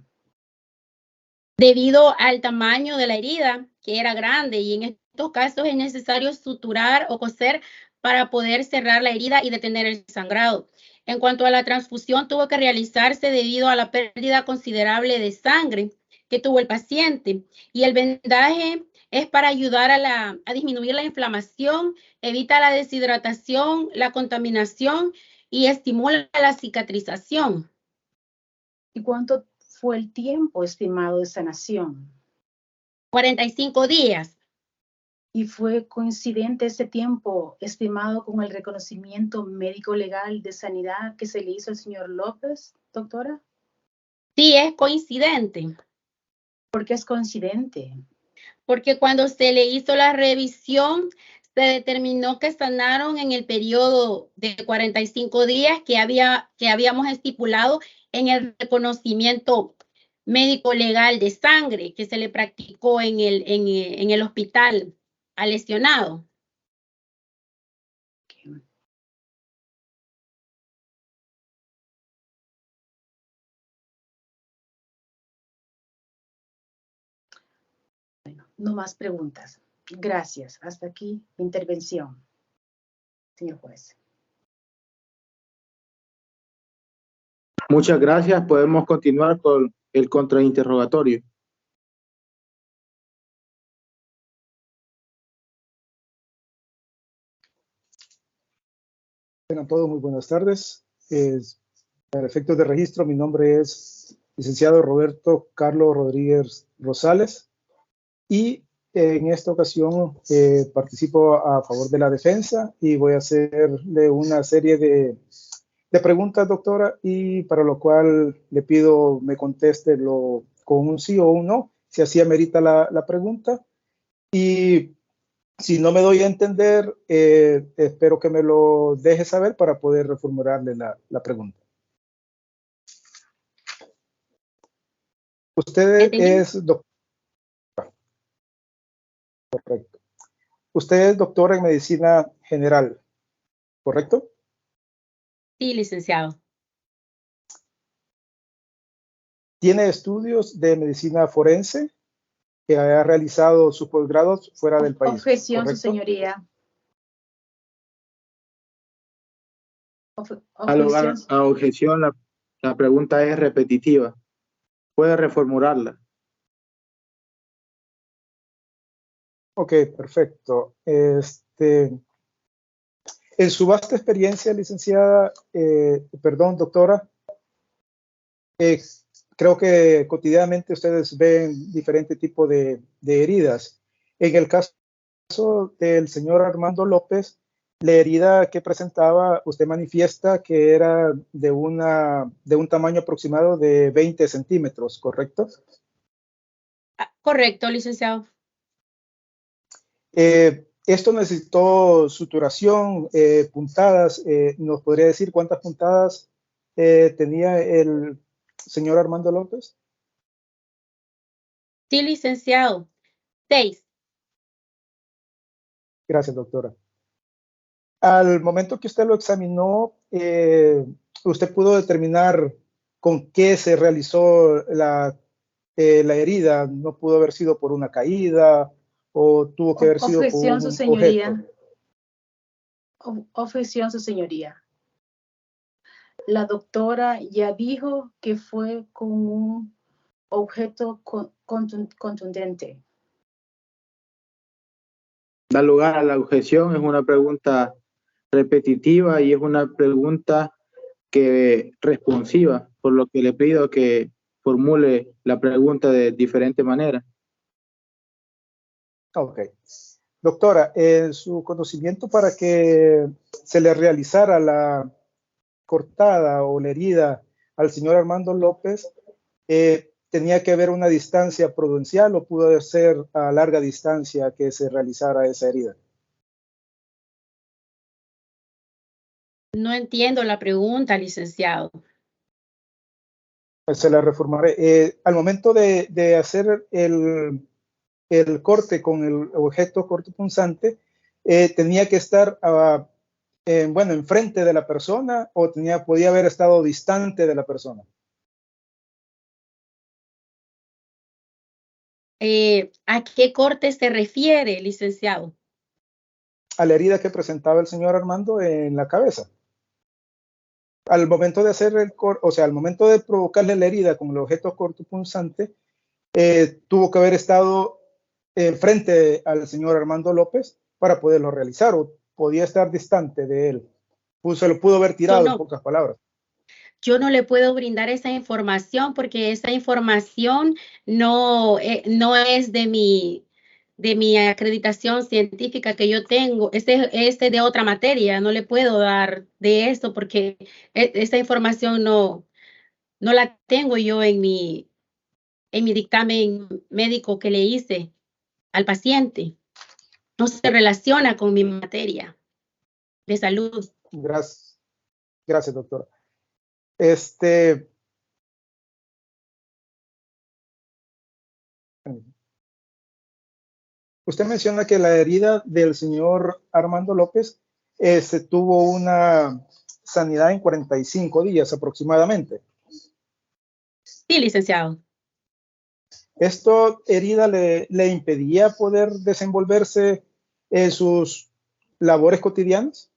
Debido al tamaño de la herida, que era grande, y en estos casos es necesario suturar o coser para poder cerrar la herida y detener el sangrado. En cuanto a la transfusión, tuvo que realizarse debido a la pérdida considerable de sangre que tuvo el paciente. Y el vendaje es para ayudar a disminuir la inflamación, evita la deshidratación, la contaminación y estimula la cicatrización. ¿Y cuánto fue el tiempo estimado de sanación? 45 días. ¿Y fue coincidente ese tiempo estimado con el reconocimiento médico legal de sanidad que se le hizo al señor López, doctora? Sí, es coincidente. ¿Por qué es coincidente? Porque cuando se le hizo la revisión, se determinó que sanaron en el periodo de 45 días que habíamos estipulado en el reconocimiento médico legal de sangre que se le practicó en el hospital al lesionado. Bueno, no más preguntas. Gracias. Hasta aquí mi intervención, señor juez. Muchas gracias. Podemos continuar con el contrainterrogatorio. Tengan todos muy buenas tardes. Para efectos de registro, mi nombre es licenciado Roberto Carlos Rodríguez Rosales y en esta ocasión participo a favor de la defensa y voy a hacerle una serie de preguntas, doctora, y para lo cual le pido me conteste con un sí o un no, si así amerita la pregunta. Y si no me doy a entender, espero que me lo deje saber para poder reformularle la pregunta. Usted es doctora. Correcto. Usted es doctora en medicina general, ¿correcto? Sí, licenciado. ¿Tiene estudios de medicina forense que haya realizado sus posgrados fuera del país? Objeción, ¿correcto? su señoría. Al lugar Objeción. a objeción, la pregunta es repetitiva. ¿Puede reformularla? Ok, perfecto. En su vasta experiencia, licenciada, perdón, doctora, creo que cotidianamente ustedes ven diferentes tipos de heridas. En el caso del señor Armando López, la herida que presentaba, usted manifiesta que era de un tamaño aproximado de 20 centímetros, ¿correcto? Correcto, licenciado. Esto necesitó suturación, puntadas. ¿Nos podría decir cuántas puntadas tenía el señor Armando López? Sí, licenciado. 6. Gracias, doctora. Al momento que usted lo examinó, ¿usted pudo determinar con qué se realizó la herida? ¿No pudo haber sido por una caída o tuvo que haber sido por Objeción, su un señoría. objeto? Objeción, su señoría. La doctora ya dijo que fue con un objeto contundente. Da lugar a la objeción, es una pregunta repetitiva y es una pregunta responsiva, por lo que le pido que formule la pregunta de diferente manera. Ok. Doctora, en su conocimiento para que se le realizara la cortada o la herida al señor Armando López, ¿tenía que haber una distancia prudencial o pudo ser a larga distancia que se realizara esa herida? No entiendo la pregunta, licenciado. Pues se la reformaré. Al momento de hacer el corte con el objeto cortopunzante, tenía que estar enfrente de la persona o podía haber estado distante de la persona. ¿A qué corte se refiere, licenciado? A la herida que presentaba el señor Armando en la cabeza. Al momento de hacer al momento de provocarle la herida con el objeto cortopunzante, tuvo que haber estado frente al señor Armando López para poderlo realizar, o podía estar distante de él. Se lo pudo haber tirado, en pocas palabras. Yo no le puedo brindar esa información porque esa información no es de mi acreditación científica que yo tengo. Este es de otra materia. No le puedo dar de eso porque esa información no la tengo yo en mi dictamen médico que le hice al paciente. No se relaciona con mi materia de salud. Gracias, doctora. Usted menciona que la herida del señor Armando López tuvo una sanidad en 45 días aproximadamente. Sí, licenciado. ¿Esto herida le impedía poder desenvolverse en sus labores cotidianas?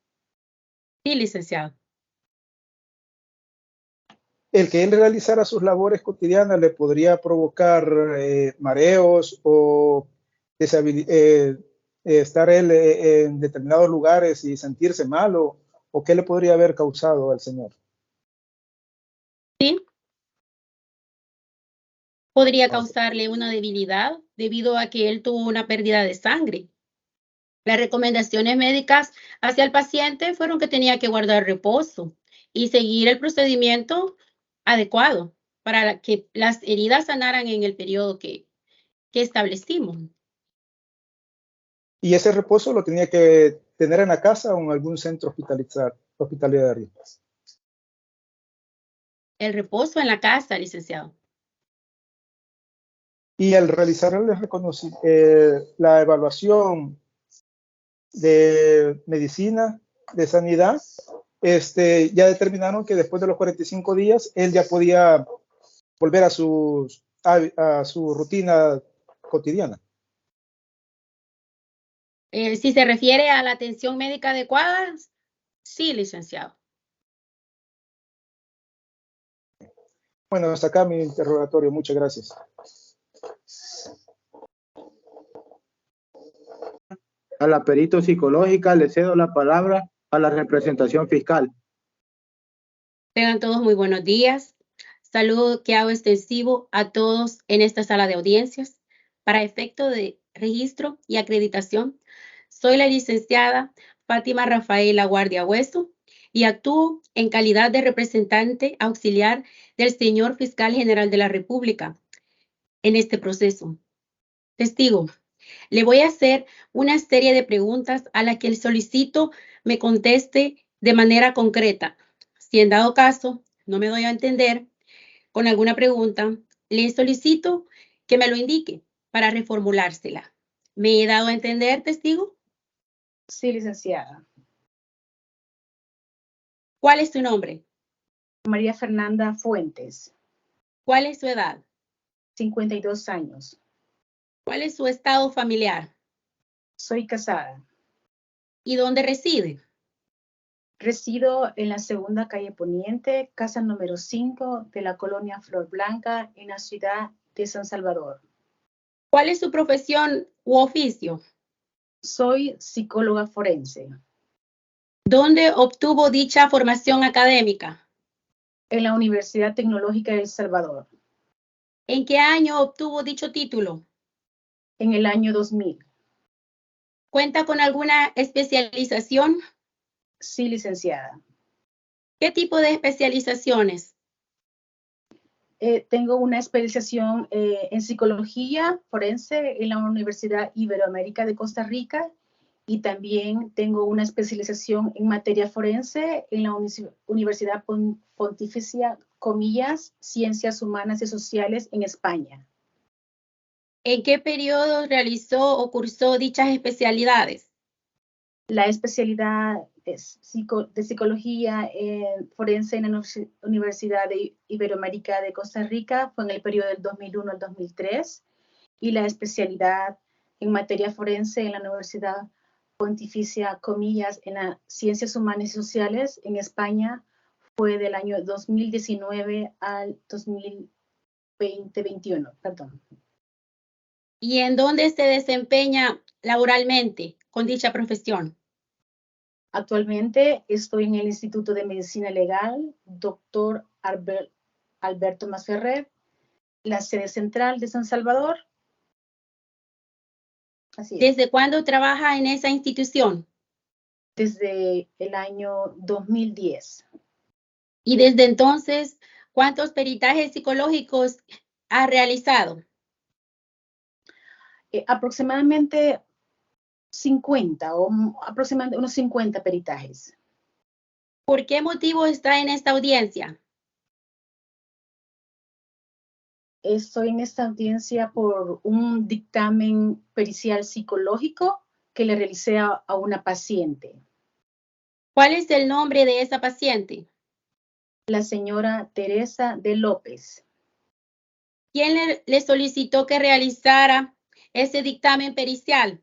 Sí, licenciado. El que él realizara sus labores cotidianas le podría provocar mareos o estar él en determinados lugares y sentirse mal o qué le podría haber causado al señor. Sí, podría causarle una debilidad debido a que él tuvo una pérdida de sangre. Las recomendaciones médicas hacia el paciente fueron que tenía que guardar reposo y seguir el procedimiento adecuado para que las heridas sanaran en el periodo que establecimos. ¿Y ese reposo lo tenía que tener en la casa o en algún centro hospitalario? El reposo en la casa, licenciado. Y al realizar la evaluación de medicina, de sanidad, ya determinaron que después de los 45 días él ya podía volver a su rutina cotidiana. Si se refiere a la atención médica adecuada, sí, licenciado. Bueno, hasta acá mi interrogatorio. Muchas gracias. A la perito psicológica le cedo la palabra a la representación fiscal. Tengan todos muy buenos días. Saludo que hago extensivo a todos en esta sala de audiencias. Para efecto de registro y acreditación, soy la licenciada Fátima Rafaela Guardia Hueso y actúo en calidad de representante auxiliar del señor Fiscal General de la República en este proceso. Testigo, le voy a hacer una serie de preguntas a las que le solicito me conteste de manera concreta. Si en dado caso no me doy a entender con alguna pregunta, le solicito que me lo indique para reformulársela. ¿Me he dado a entender, testigo? Sí, licenciada. ¿Cuál es su nombre? María Fernanda Fuentes, ¿Cuál es su edad? 52 años. ¿Cuál es su estado familiar? Soy casada. ¿Y dónde reside? Resido en la segunda calle Poniente, casa número 5 de la colonia Flor Blanca, en la ciudad de San Salvador. ¿Cuál es su profesión u oficio? Soy psicóloga forense. ¿Dónde obtuvo dicha formación académica? En la Universidad Tecnológica de El Salvador. ¿En qué año obtuvo dicho título? En el año 2000. ¿Cuenta con alguna especialización? Sí, licenciada. ¿Qué tipo de especializaciones? Tengo una especialización en psicología forense en la Universidad Iberoamérica de Costa Rica y también tengo una especialización en materia forense en la Universidad Pontificia, comillas, Ciencias Humanas y Sociales en España. ¿En qué periodo realizó o cursó dichas especialidades? La especialidad de psicología forense en la Universidad Iberoamérica de Costa Rica fue en el periodo del 2001 al 2003 y la especialidad en materia forense en la Universidad Pontificia, comillas, en las Ciencias Humanas y Sociales en España fue del año 2019 al 2021, perdón. ¿Y en dónde se desempeña laboralmente con dicha profesión? Actualmente estoy en el Instituto de Medicina Legal, Dr. Alberto Masferrer, la sede central de San Salvador. Así es. ¿Desde cuándo trabaja en esa institución? Desde el año 2010. Y desde entonces, ¿cuántos peritajes psicológicos ha realizado? Aproximadamente 50 o aproximadamente unos 50 peritajes. ¿Por qué motivo está en esta audiencia? Estoy en esta audiencia por un dictamen pericial psicológico que le realicé a una paciente. ¿Cuál es el nombre de esa paciente? La señora Teresa de López. ¿Quién le solicitó que realizara ese dictamen pericial?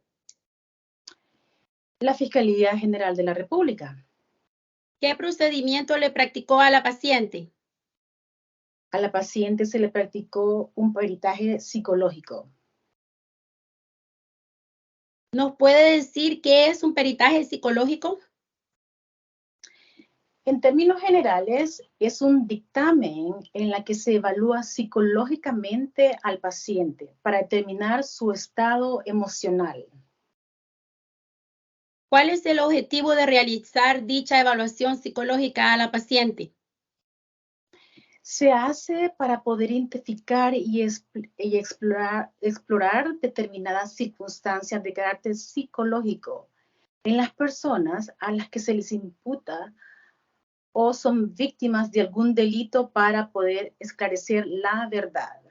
La Fiscalía General de la República. ¿Qué procedimiento le practicó a la paciente? A la paciente se le practicó un peritaje psicológico. ¿Nos puede decir qué es un peritaje psicológico? En términos generales, es un dictamen en la que se evalúa psicológicamente al paciente para determinar su estado emocional. ¿Cuál es el objetivo de realizar dicha evaluación psicológica a la paciente? Se hace para poder identificar y explorar determinadas circunstancias de carácter psicológico en las personas a las que se les imputa o son víctimas de algún delito para poder esclarecer la verdad.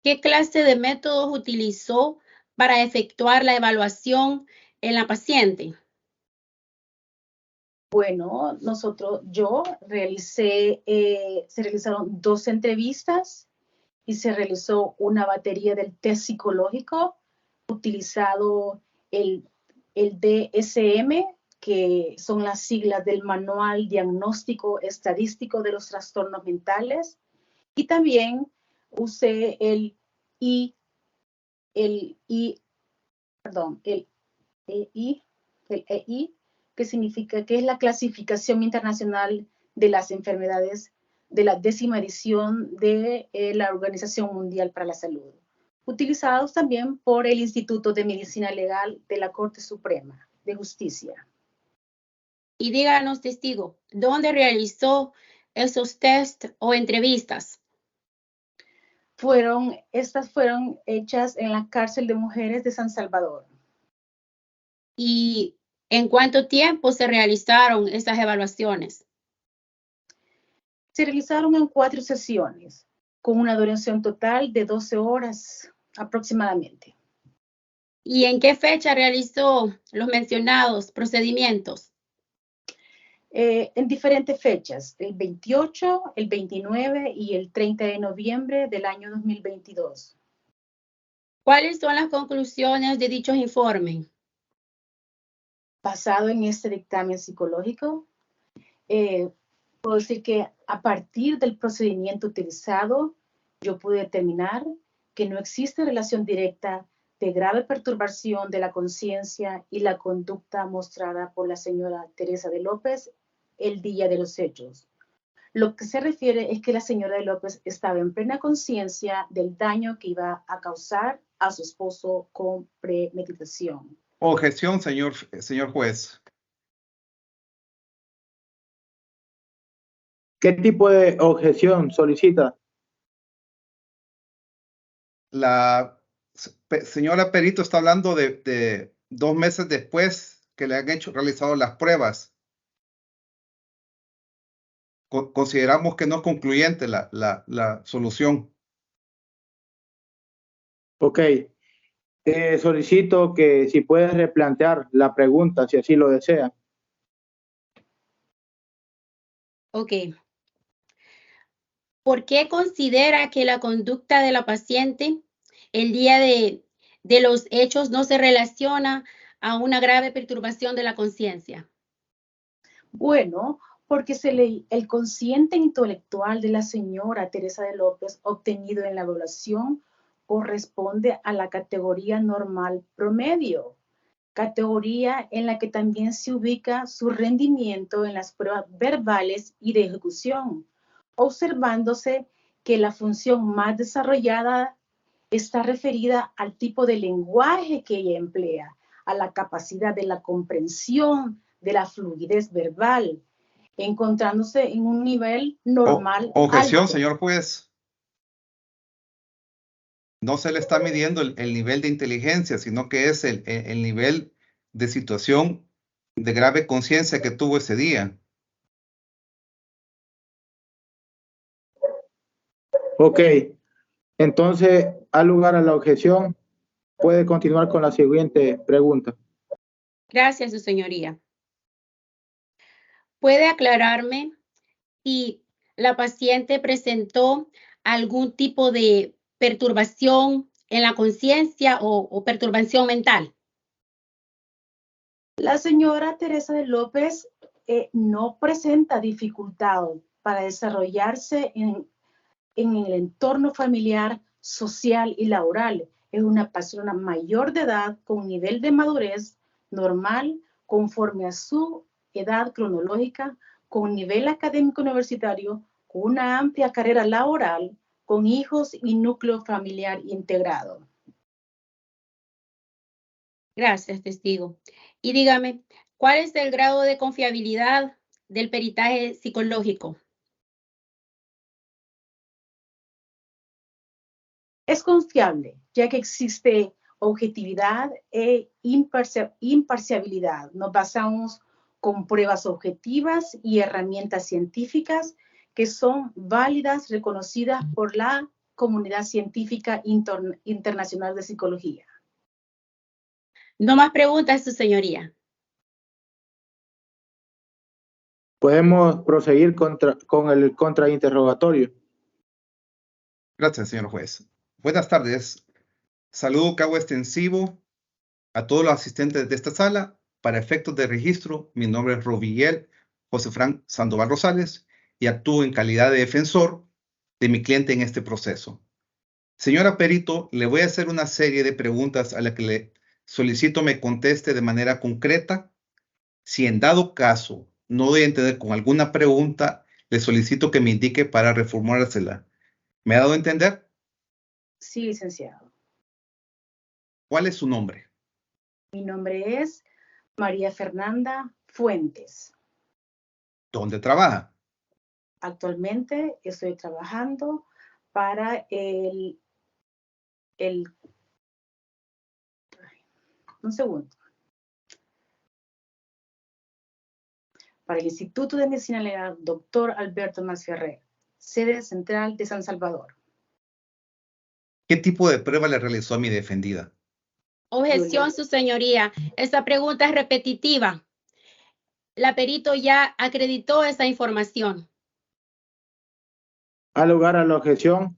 ¿Qué clase de métodos utilizó para efectuar la evaluación en la paciente? Bueno, se realizaron 2 entrevistas y se realizó una batería del test psicológico, utilizado el DSM, que son las siglas del Manual Diagnóstico Estadístico de los Trastornos Mentales, y también usé el EI, que significa que es la clasificación internacional de las enfermedades de la 10ª edición de la Organización Mundial para la Salud, utilizados también por el Instituto de Medicina Legal de la Corte Suprema de Justicia. Y díganos, testigo, ¿dónde realizó esos test o entrevistas? Estas fueron hechas en la cárcel de mujeres de San Salvador. ¿Y en cuánto tiempo se realizaron esas evaluaciones? Se realizaron en 4 sesiones, con una duración total de 12 horas aproximadamente. ¿Y en qué fecha realizó los mencionados procedimientos? En diferentes fechas, el 28, el 29 y el 30 de noviembre del año 2022. ¿Cuáles son las conclusiones de dichos informes? Basado en este dictamen psicológico, puedo decir que a partir del procedimiento utilizado, yo pude determinar que no existe relación directa de grave perturbación de la conciencia y la conducta mostrada por la señora Teresa de López el día de los hechos. Lo que se refiere es que la señora de López estaba en plena conciencia del daño que iba a causar a su esposo con premeditación. Objeción, señor juez. ¿Qué tipo de objeción solicita? La señora perito está hablando de 2 meses después que le han realizado las pruebas. Consideramos que no es concluyente la solución. Ok. Solicito que si puedes replantear la pregunta, si así lo desea. Ok. ¿Por qué considera que la conducta de la paciente el día de los hechos no se relaciona a una grave perturbación de la conciencia? Bueno, porque el consciente intelectual de la señora Teresa de López obtenido en la evaluación corresponde a la categoría normal promedio, categoría en la que también se ubica su rendimiento en las pruebas verbales y de ejecución, observándose que la función más desarrollada está referida al tipo de lenguaje que ella emplea, a la capacidad de la comprensión, de la fluidez verbal, encontrándose en un nivel normal. Objeción, alto. señor juez. No se le está midiendo el nivel de inteligencia, sino que es el nivel de situación de grave conciencia que tuvo ese día. Ok. Entonces, al lugar a la objeción, puede continuar con la siguiente pregunta. Gracias, su señoría. ¿Puede aclararme si la paciente presentó algún tipo de perturbación en la conciencia o perturbación mental? La señora Teresa de López no presenta dificultad para desarrollarse en el entorno familiar, social y laboral. Es una persona mayor de edad con un nivel de madurez normal conforme a su edad cronológica, con nivel académico universitario, con una amplia carrera laboral, con hijos y núcleo familiar integrado. Gracias, testigo. Y dígame, ¿cuál es el grado de confiabilidad del peritaje psicológico? Es confiable, ya que existe objetividad e imparcialidad. Nos basamos con pruebas objetivas y herramientas científicas que son válidas, reconocidas por la comunidad científica internacional de psicología. No más preguntas, su señoría. Podemos proseguir con el contrainterrogatorio. Gracias, señor juez. Buenas tardes. Saludo que hago extensivo a todos los asistentes de esta sala. Para efectos de registro, mi nombre es Robiel José Frank Sandoval Rosales y actúo en calidad de defensor de mi cliente en este proceso. Señora perito, le voy a hacer una serie de preguntas a las que le solicito me conteste de manera concreta. Si en dado caso no doy a entender con alguna pregunta, le solicito que me indique para reformulársela. ¿Me ha dado a entender? Sí, licenciado. ¿Cuál es su nombre? Mi nombre es María Fernanda Fuentes. ¿Dónde trabaja? Actualmente estoy trabajando para un segundo. Para el Instituto de Medicina Legal, Dr. Alberto Masferrer, sede central de San Salvador. ¿Qué tipo de prueba le realizó a mi defendida? Objeción, su señoría. Esa pregunta es repetitiva. La perito ya acreditó esa información. Al lugar a la objeción,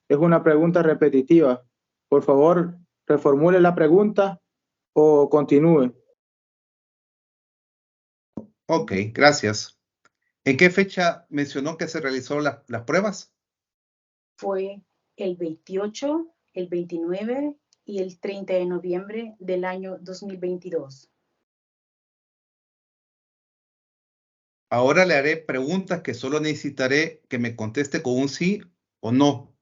es una pregunta repetitiva. Por favor, reformule la pregunta o continúe. Ok, gracias. ¿En qué fecha mencionó que se realizó las pruebas? Fue el 28, el 29 y el 30 de noviembre del año 2022. Ahora le haré preguntas que solo necesitaré que me conteste con un sí o no.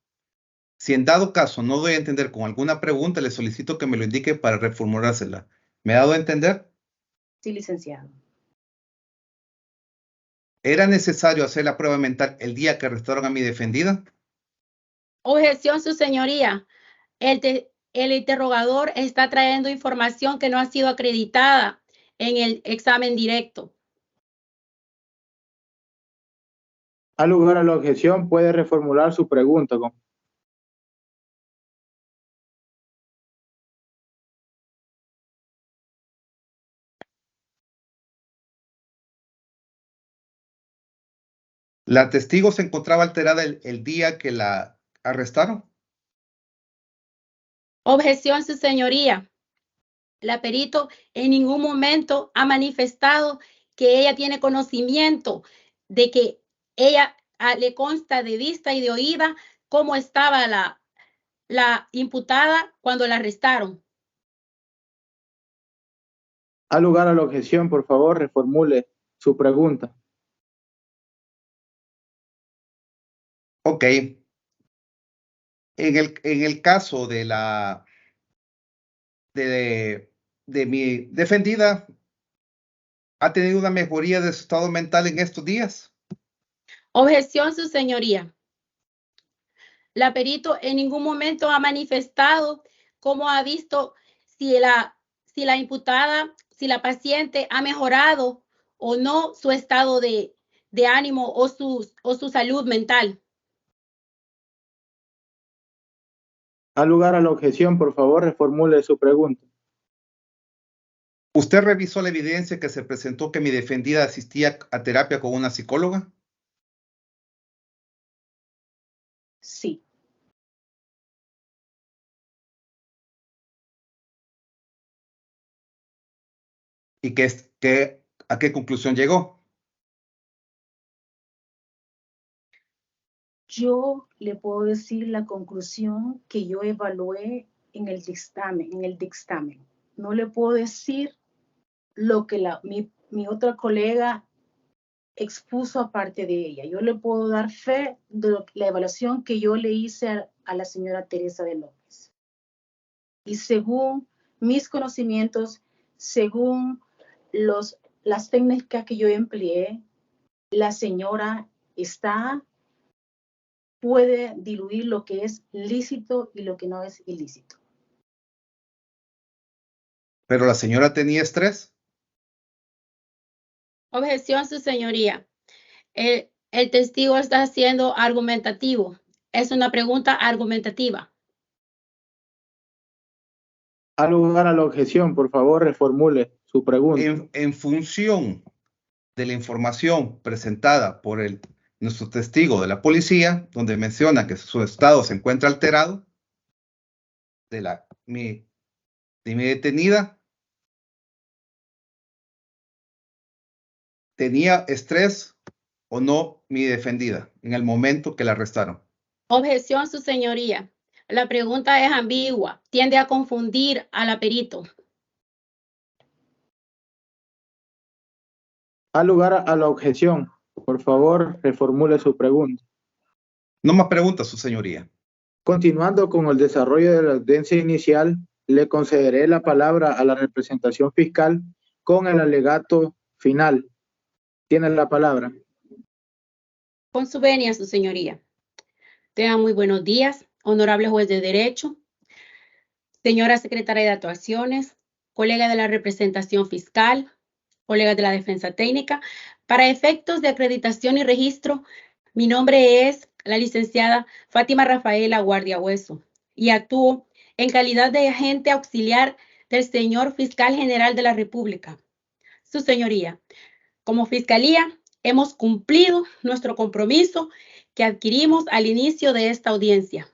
Si en dado caso no doy a entender con alguna pregunta, le solicito que me lo indique para reformulársela. ¿Me ha dado a entender? Sí, licenciado. ¿Era necesario hacer la prueba mental el día que arrestaron a mi defendida? Objeción, su señoría. El interrogador está trayendo información que no ha sido acreditada en el examen directo. Al lugar a la objeción, puede reformular su pregunta. ¿La testigo se encontraba alterada el día que la arrestaron? Objeción, su señoría. La perito en ningún momento ha manifestado que ella tiene conocimiento de que ella le consta de vista y de oída cómo estaba la imputada cuando la arrestaron. Al lugar a la objeción, por favor, reformule su pregunta. Ok. En el caso de mi defendida, ¿ha tenido una mejoría de su estado mental en estos días? Objeción, su señoría. La perito en ningún momento ha manifestado cómo ha visto si la imputada, si la paciente ha mejorado o no su estado de ánimo o su salud mental. Al lugar a la objeción, por favor, reformule su pregunta. ¿Usted revisó la evidencia que se presentó que mi defendida asistía a terapia con una psicóloga? Sí. ¿Y a qué conclusión llegó? Yo le puedo decir la conclusión que yo evalué en el dictamen. No le puedo decir lo que mi otra colega expuso aparte de ella. Yo le puedo dar fe de la evaluación que yo le hice a la señora Teresa de López. Y según mis conocimientos, según las técnicas que yo empleé, la señora puede diluir lo que es lícito y lo que no es ilícito. ¿Pero la señora tenía estrés? Objeción, su señoría. El testigo está siendo argumentativo. Es una pregunta argumentativa. Al lugar a la objeción, por favor, reformule su pregunta. En función de la información presentada por nuestro testigo de la policía, donde menciona que su estado se encuentra alterado, de mi detenida, ¿tenía estrés o no mi defendida en el momento que la arrestaron? Objeción, su señoría. La pregunta es ambigua. Tiende a confundir al aperito. Al lugar a la objeción, por favor, reformule su pregunta. No más preguntas, su señoría. Continuando con el desarrollo de la audiencia inicial, le concederé la palabra a la representación fiscal con el alegato final. Tiene la palabra. Con su venia, su señoría. Tengan muy buenos días, honorable juez de derecho, señora secretaria de actuaciones, colega de la representación fiscal, colegas de la defensa técnica. Para efectos de acreditación y registro, mi nombre es la licenciada Fátima Rafaela Guardia Hueso y actúo en calidad de agente auxiliar del señor fiscal general de la República. Su señoría, como fiscalía hemos cumplido nuestro compromiso que adquirimos al inicio de esta audiencia,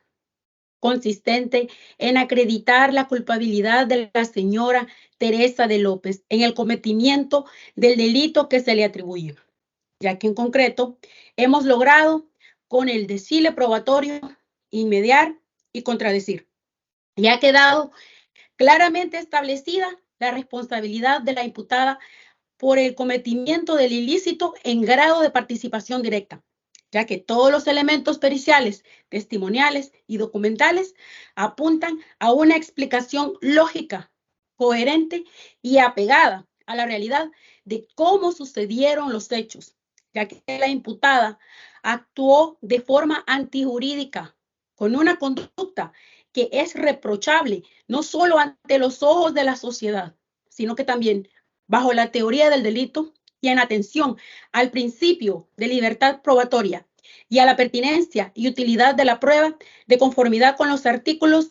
consistente en acreditar la culpabilidad de la señora Teresa de López en el cometimiento del delito que se le atribuye, ya que en concreto hemos logrado con el desfile probatorio inmediar y contradecir. Y ha quedado claramente establecida la responsabilidad de la imputada por el cometimiento del ilícito en grado de participación directa, ya que todos los elementos periciales, testimoniales y documentales apuntan a una explicación lógica, coherente y apegada a la realidad de cómo sucedieron los hechos, ya que la imputada actuó de forma antijurídica, con una conducta que es reprochable no solo ante los ojos de la sociedad, sino que también bajo la teoría del delito y en atención al principio de libertad probatoria y a la pertinencia y utilidad de la prueba de conformidad con los artículos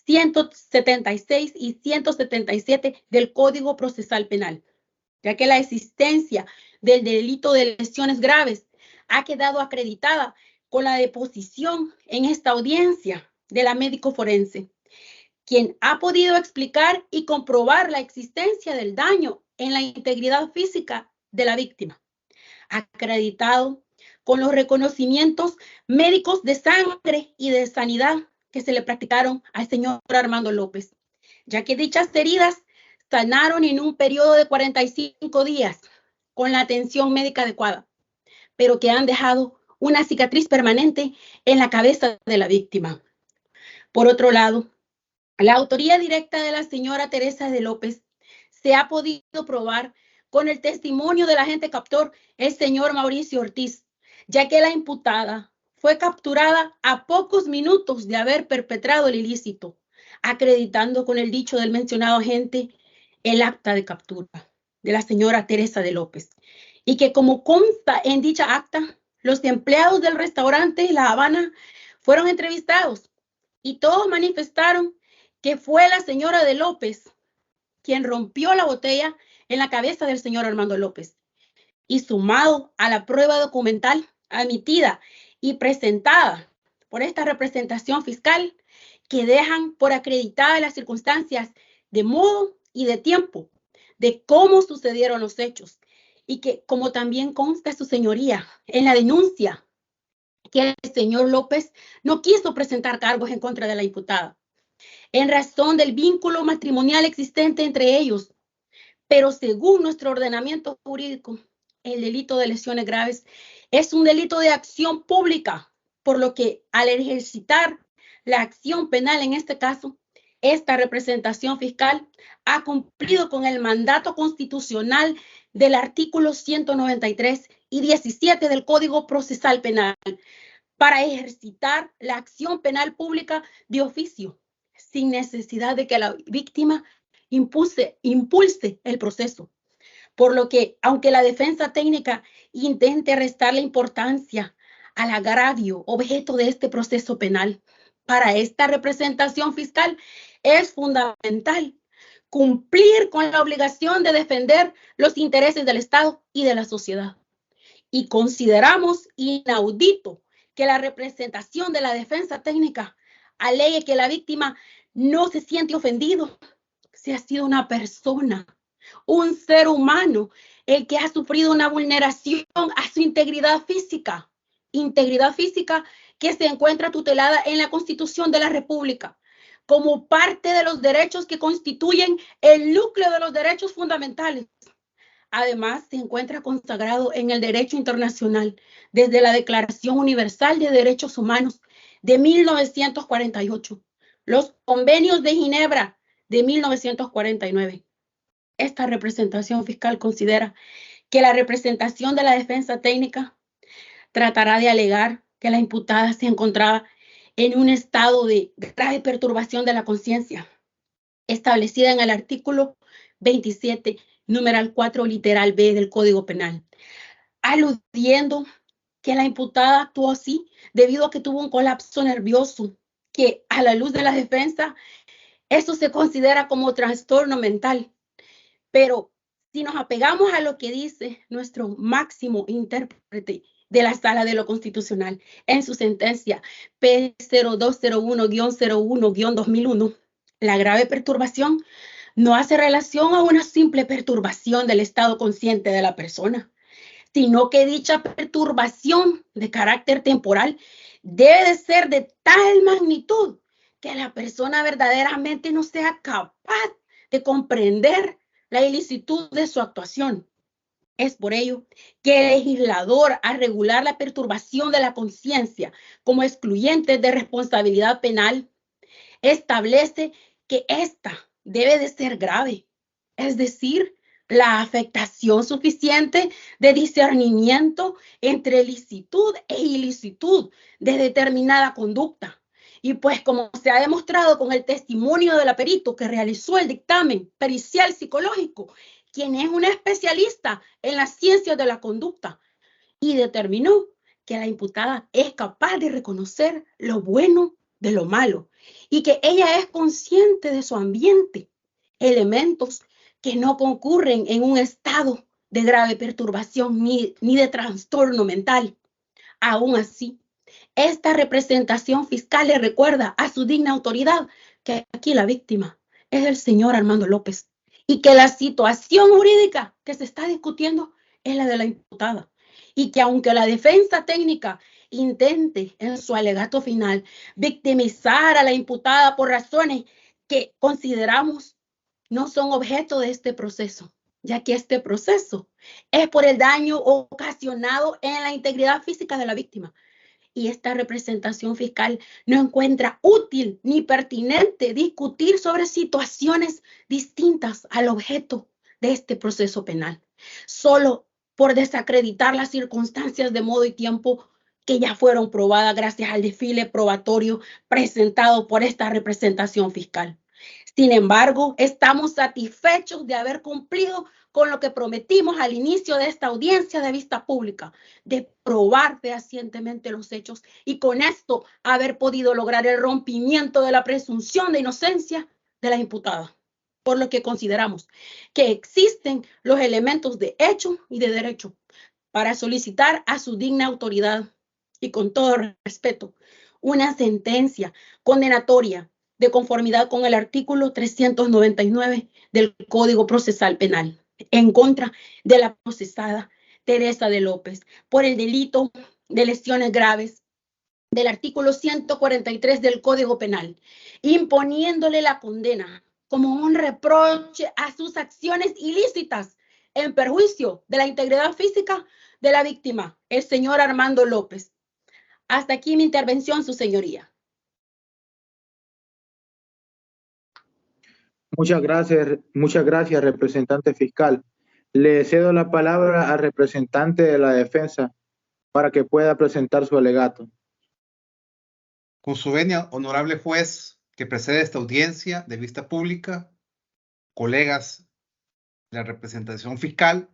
176 y 177 del Código Procesal Penal, ya que la existencia del delito de lesiones graves ha quedado acreditada con la deposición en esta audiencia de la médico forense, quien ha podido explicar y comprobar la existencia del daño en la integridad física de la víctima, acreditado con los reconocimientos médicos de sangre y de sanidad que se le practicaron al señor Armando López, ya que dichas heridas sanaron en un periodo de 45 días con la atención médica adecuada, pero que han dejado una cicatriz permanente en la cabeza de la víctima. Por otro lado, la autoría directa de la señora Teresa de López se ha podido probar con el testimonio del agente captor, el señor Mauricio Ortiz, ya que la imputada fue capturada a pocos minutos de haber perpetrado el ilícito, acreditando con el dicho del mencionado agente el acta de captura de la señora Teresa de López, y que como consta en dicha acta, los empleados del restaurante La Habana fueron entrevistados y todos manifestaron que fue la señora de López quien rompió la botella en la cabeza del señor Armando López. Y sumado a la prueba documental admitida y presentada por esta representación fiscal, que dejan por acreditadas las circunstancias de modo y de tiempo de cómo sucedieron los hechos, y que, como también consta su señoría en la denuncia, que el señor López no quiso presentar cargos en contra de la imputada, en razón del vínculo matrimonial existente entre ellos, pero según nuestro ordenamiento jurídico, el delito de lesiones graves es un delito de acción pública, por lo que al ejercitar la acción penal en este caso, esta representación fiscal ha cumplido con el mandato constitucional del artículo 193 y 17 del Código Procesal Penal para ejercitar la acción penal pública de oficio, sin necesidad de que la víctima impulse el proceso. Por lo que, aunque la defensa técnica intente restarle importancia al agravio objeto de este proceso penal, para esta representación fiscal es fundamental cumplir con la obligación de defender los intereses del Estado y de la sociedad. Y consideramos inaudito que la representación de la defensa técnica alegue que la víctima no se siente ofendido si ha sido una persona, un ser humano, el que ha sufrido una vulneración a su integridad física que se encuentra tutelada en la Constitución de la República como parte de los derechos que constituyen el núcleo de los derechos fundamentales. Además, se encuentra consagrado en el derecho internacional desde la Declaración Universal de Derechos Humanos de 1948, los convenios de Ginebra de 1949. Esta representación fiscal considera que la representación de la defensa técnica tratará de alegar que la imputada se encontraba en un estado de grave perturbación de la conciencia, establecida en el artículo 27, numeral 4, literal B del Código Penal, aludiendo que la imputada actuó así debido a que tuvo un colapso nervioso, que a la luz de la defensa, eso se considera como trastorno mental. Pero si nos apegamos a lo que dice nuestro máximo intérprete de la Sala de lo Constitucional en su sentencia P0201-01-2001, la grave perturbación no hace relación a una simple perturbación del estado consciente de la persona, sino que dicha perturbación de carácter temporal debe de ser de tal magnitud que la persona verdaderamente no sea capaz de comprender la ilicitud de su actuación. Es por ello que el legislador, al regular la perturbación de la conciencia como excluyente de responsabilidad penal, establece que ésta debe de ser grave, es decir, la afectación suficiente de discernimiento entre licitud e ilicitud de determinada conducta. Y pues como se ha demostrado con el testimonio del perito que realizó el dictamen pericial psicológico, quien es un especialista en las ciencias de la conducta, y determinó que la imputada es capaz de reconocer lo bueno de lo malo y que ella es consciente de su ambiente, elementos que no concurren en un estado de grave perturbación ni de trastorno mental. Aún así, esta representación fiscal le recuerda a su digna autoridad que aquí la víctima es el señor Armando López y que la situación jurídica que se está discutiendo es la de la imputada y que aunque la defensa técnica intente en su alegato final victimizar a la imputada por razones que consideramos no son objeto de este proceso, ya que este proceso es por el daño ocasionado en la integridad física de la víctima. Y esta representación fiscal no encuentra útil ni pertinente discutir sobre situaciones distintas al objeto de este proceso penal, solo por desacreditar las circunstancias de modo y tiempo que ya fueron probadas gracias al desfile probatorio presentado por esta representación fiscal. Sin embargo, estamos satisfechos de haber cumplido con lo que prometimos al inicio de esta audiencia de vista pública, de probar fehacientemente los hechos y con esto haber podido lograr el rompimiento de la presunción de inocencia de la imputada, por lo que consideramos que existen los elementos de hecho y de derecho para solicitar a su digna autoridad y con todo respeto una sentencia condenatoria de conformidad con el artículo 399 del Código Procesal Penal en contra de la procesada Teresa de López por el delito de lesiones graves del artículo 143 del Código Penal, imponiéndole la condena como un reproche a sus acciones ilícitas en perjuicio de la integridad física de la víctima, el señor Armando López. Hasta aquí mi intervención, su señoría. Muchas gracias, representante fiscal. Le cedo la palabra al representante de la defensa para que pueda presentar su alegato. Con su venia, honorable juez que precede esta audiencia de vista pública, colegas de la representación fiscal,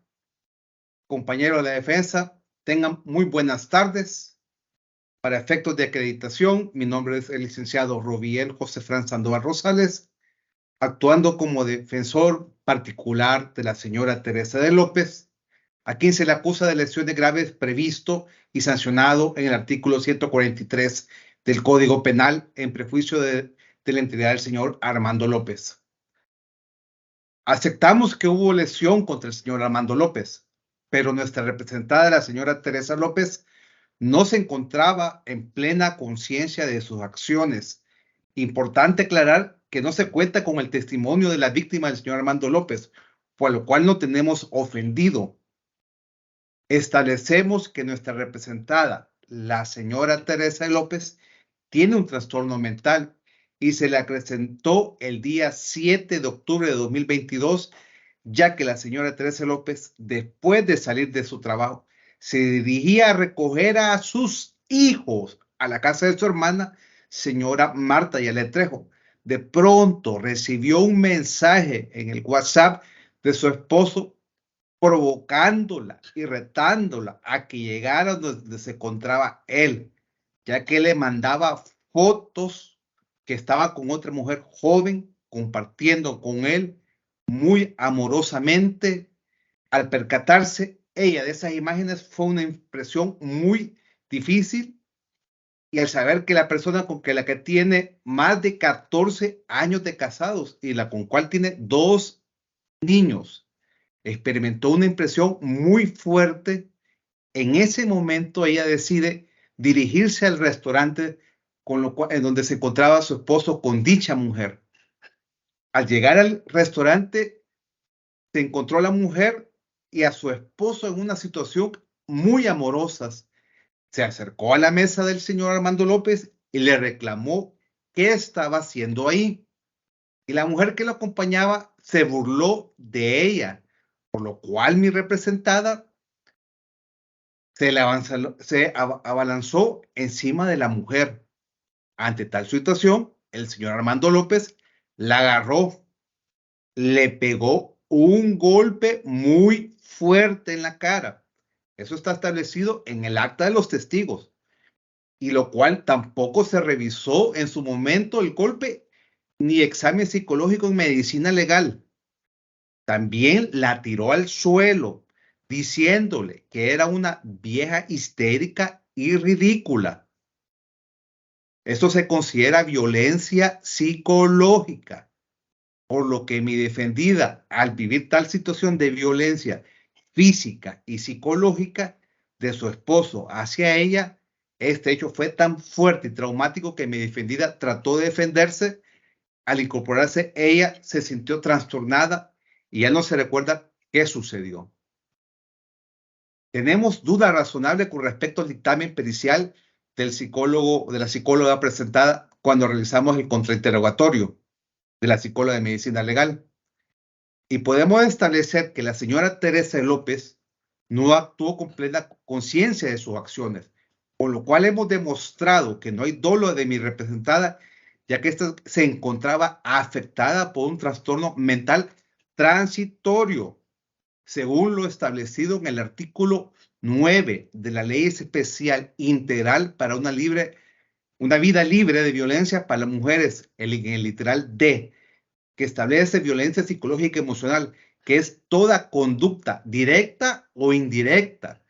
compañeros de la defensa, tengan muy buenas tardes. Para efectos de acreditación, mi nombre es el licenciado Roviel José Fran Sandoval Rosales, actuando como defensor particular de la señora Teresa de López, a quien se le acusa de lesiones graves previsto y sancionado en el artículo 143 del Código Penal en prejuicio de la entidad del señor Armando López. Aceptamos que hubo lesión contra el señor Armando López, pero nuestra representada, la señora Teresa López, no se encontraba en plena conciencia de sus acciones. Importante aclarar que no se cuenta con el testimonio de la víctima del señor Armando López, por lo cual no tenemos ofendido. Establecemos que nuestra representada, la señora Teresa López, tiene un trastorno mental y se le acrecentó el día 7 de octubre de 2022, ya que la señora Teresa López, después de salir de su trabajo, se dirigía a recoger a sus hijos a la casa de su hermana, señora Marta Yalet Trejo. De pronto recibió un mensaje en el WhatsApp de su esposo provocándola y retándola a que llegara donde se encontraba él, ya que le mandaba fotos que estaba con otra mujer joven compartiendo con él muy amorosamente. Al percatarse ella de esas imágenes fue una impresión muy difícil, y al saber que la persona con la que tiene más de 14 años de casados y la con cual tiene 2 niños, experimentó una impresión muy fuerte, en ese momento ella decide dirigirse al restaurante en donde se encontraba su esposo con dicha mujer. Al llegar al restaurante, se encontró a la mujer y a su esposo en una situación muy amorosa. Se acercó a la mesa del señor Armando López y le reclamó qué estaba haciendo ahí. Y la mujer que lo acompañaba se burló de ella, por lo cual mi representada se abalanzó encima de la mujer. Ante tal situación, el señor Armando López la agarró, le pegó un golpe muy fuerte en la cara. Eso está establecido en el acta de los testigos, y lo cual tampoco se revisó en su momento el golpe, ni examen psicológico en medicina legal. También la tiró al suelo, diciéndole que era una vieja histérica y ridícula. Esto se considera violencia psicológica, por lo que mi defendida, al vivir tal situación de violencia física y psicológica de su esposo hacia ella, este hecho fue tan fuerte y traumático que mi defendida trató de defenderse. Al incorporarse, ella se sintió trastornada y ya no se recuerda qué sucedió. Tenemos duda razonable con respecto al dictamen pericial del psicólogo, de la psicóloga presentada cuando realizamos el contrainterrogatorio de la psicóloga de medicina legal. Y podemos establecer que la señora Teresa López no actuó con plena conciencia de sus acciones, por lo cual hemos demostrado que no hay dolo de mi representada, ya que ésta se encontraba afectada por un trastorno mental transitorio, según lo establecido en el artículo 9 de la Ley Especial Integral para una vida libre de violencia para las mujeres, en el literal D, que establece violencia psicológica y emocional, que es toda conducta directa o indirecta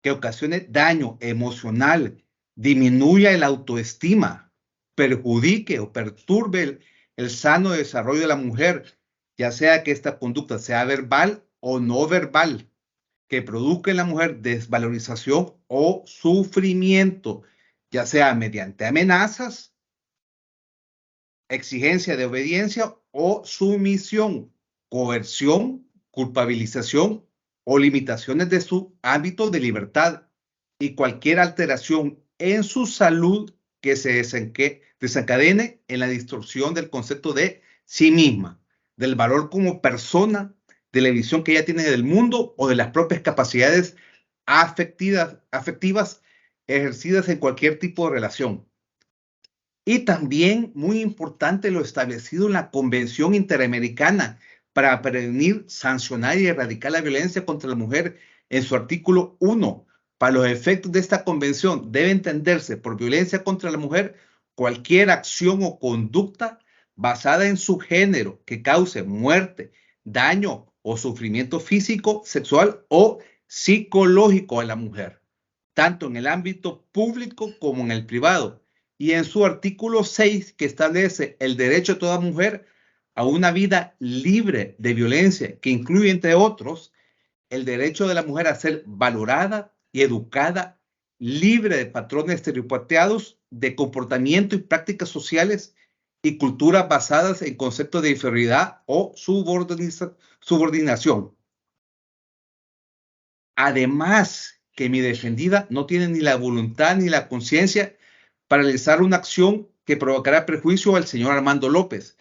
que ocasione daño emocional, disminuya el autoestima, perjudique o perturbe el sano desarrollo de la mujer, ya sea que esta conducta sea verbal o no verbal, que produzca en la mujer desvalorización o sufrimiento, ya sea mediante amenazas, exigencia de obediencia o sumisión, coerción, culpabilización o limitaciones de su ámbito de libertad y cualquier alteración en su salud que se desencadene en la distorsión del concepto de sí misma, del valor como persona, de la visión que ella tiene del mundo o de las propias capacidades afectivas ejercidas en cualquier tipo de relación. Y también, muy importante, lo establecido en la Convención Interamericana para prevenir, sancionar y erradicar la violencia contra la mujer en su artículo 1. Para los efectos de esta convención debe entenderse por violencia contra la mujer cualquier acción o conducta basada en su género que cause muerte, daño o sufrimiento físico, sexual o psicológico a la mujer, tanto en el ámbito público como en el privado. Y en su artículo 6, que establece el derecho de toda mujer a una vida libre de violencia, que incluye, entre otros, el derecho de la mujer a ser valorada y educada, libre de patrones estereotipados de comportamiento y prácticas sociales y culturas basadas en conceptos de inferioridad o subordinación. Además, que mi defendida no tiene ni la voluntad ni la conciencia para realizar una acción que provocará perjuicio al señor Armando López.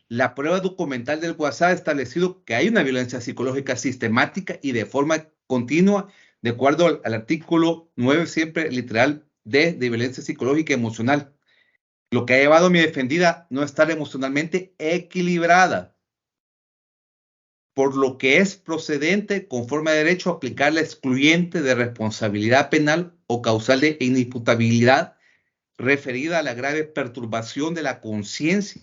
La prueba documental del WhatsApp ha establecido que hay una violencia psicológica sistemática y de forma continua, de acuerdo al artículo 9, siempre literal, de violencia psicológica y emocional, lo que ha llevado a mi defendida no estar emocionalmente equilibrada, por lo que es procedente, conforme a derecho, aplicar la excluyente de responsabilidad penal o causal de inimputabilidad referida a la grave perturbación de la conciencia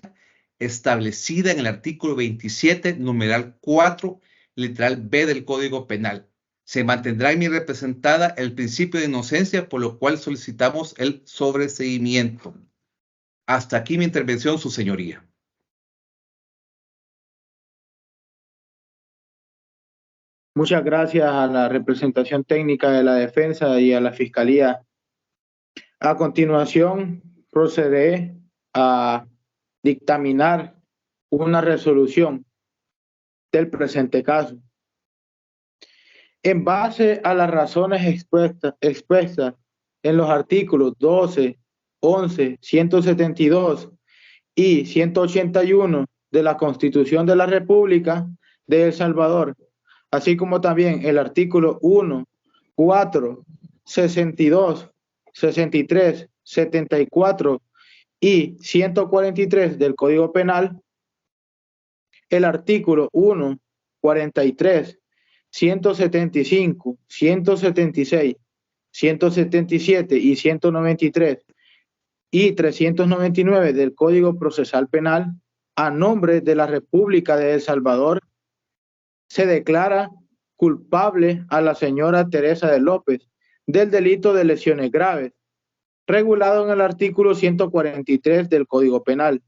establecida en el artículo 27, numeral 4, literal B del Código Penal. Se mantendrá en mi representada el principio de inocencia, por lo cual solicitamos el sobreseimiento. Hasta aquí mi intervención, su señoría. Muchas gracias a la representación técnica de la defensa y a la fiscalía. A continuación, procederé a dictaminar una resolución del presente caso. En base a las razones expuestas en los artículos 12, 11, 172 y 181 de la Constitución de la República de El Salvador, así como también el artículo 1, 4, 62, 63, 74 y 143 del Código Penal, el artículo 1, 43, 175, 176, 177 y 193 y 399 del Código Procesal Penal, a nombre de la República de El Salvador, se declara culpable a la señora Teresa de López del delito de lesiones graves, regulado en el artículo 143 del Código Penal,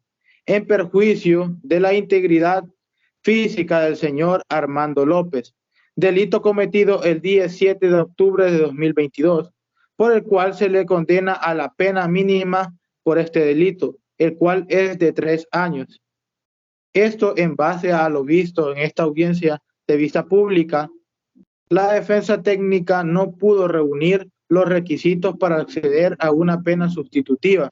en perjuicio de la integridad física del señor Armando López, delito cometido el día 7 de octubre de 2022, por el cual se le condena a la pena mínima por este delito, el cual es de 3 años. Esto en base a lo visto en esta audiencia de vista pública, la defensa técnica no pudo reunir los requisitos para acceder a una pena sustitutiva,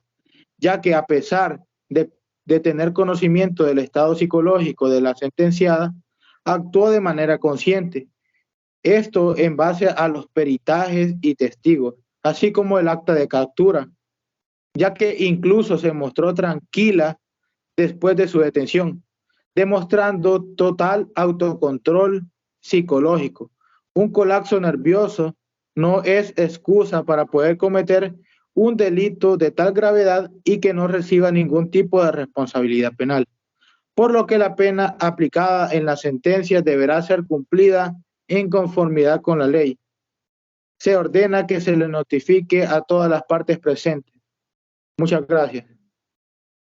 ya que a pesar de tener conocimiento del estado psicológico de la sentenciada, actuó de manera consciente. Esto en base a los peritajes y testigos, así como el acta de captura, ya que incluso se mostró tranquila después de su detención, demostrando total autocontrol psicológico. Un colapso nervioso no es excusa para poder cometer un delito de tal gravedad y que no reciba ningún tipo de responsabilidad penal, por lo que la pena aplicada en la sentencia deberá ser cumplida en conformidad con la ley. Se ordena que se le notifique a todas las partes presentes. Muchas gracias.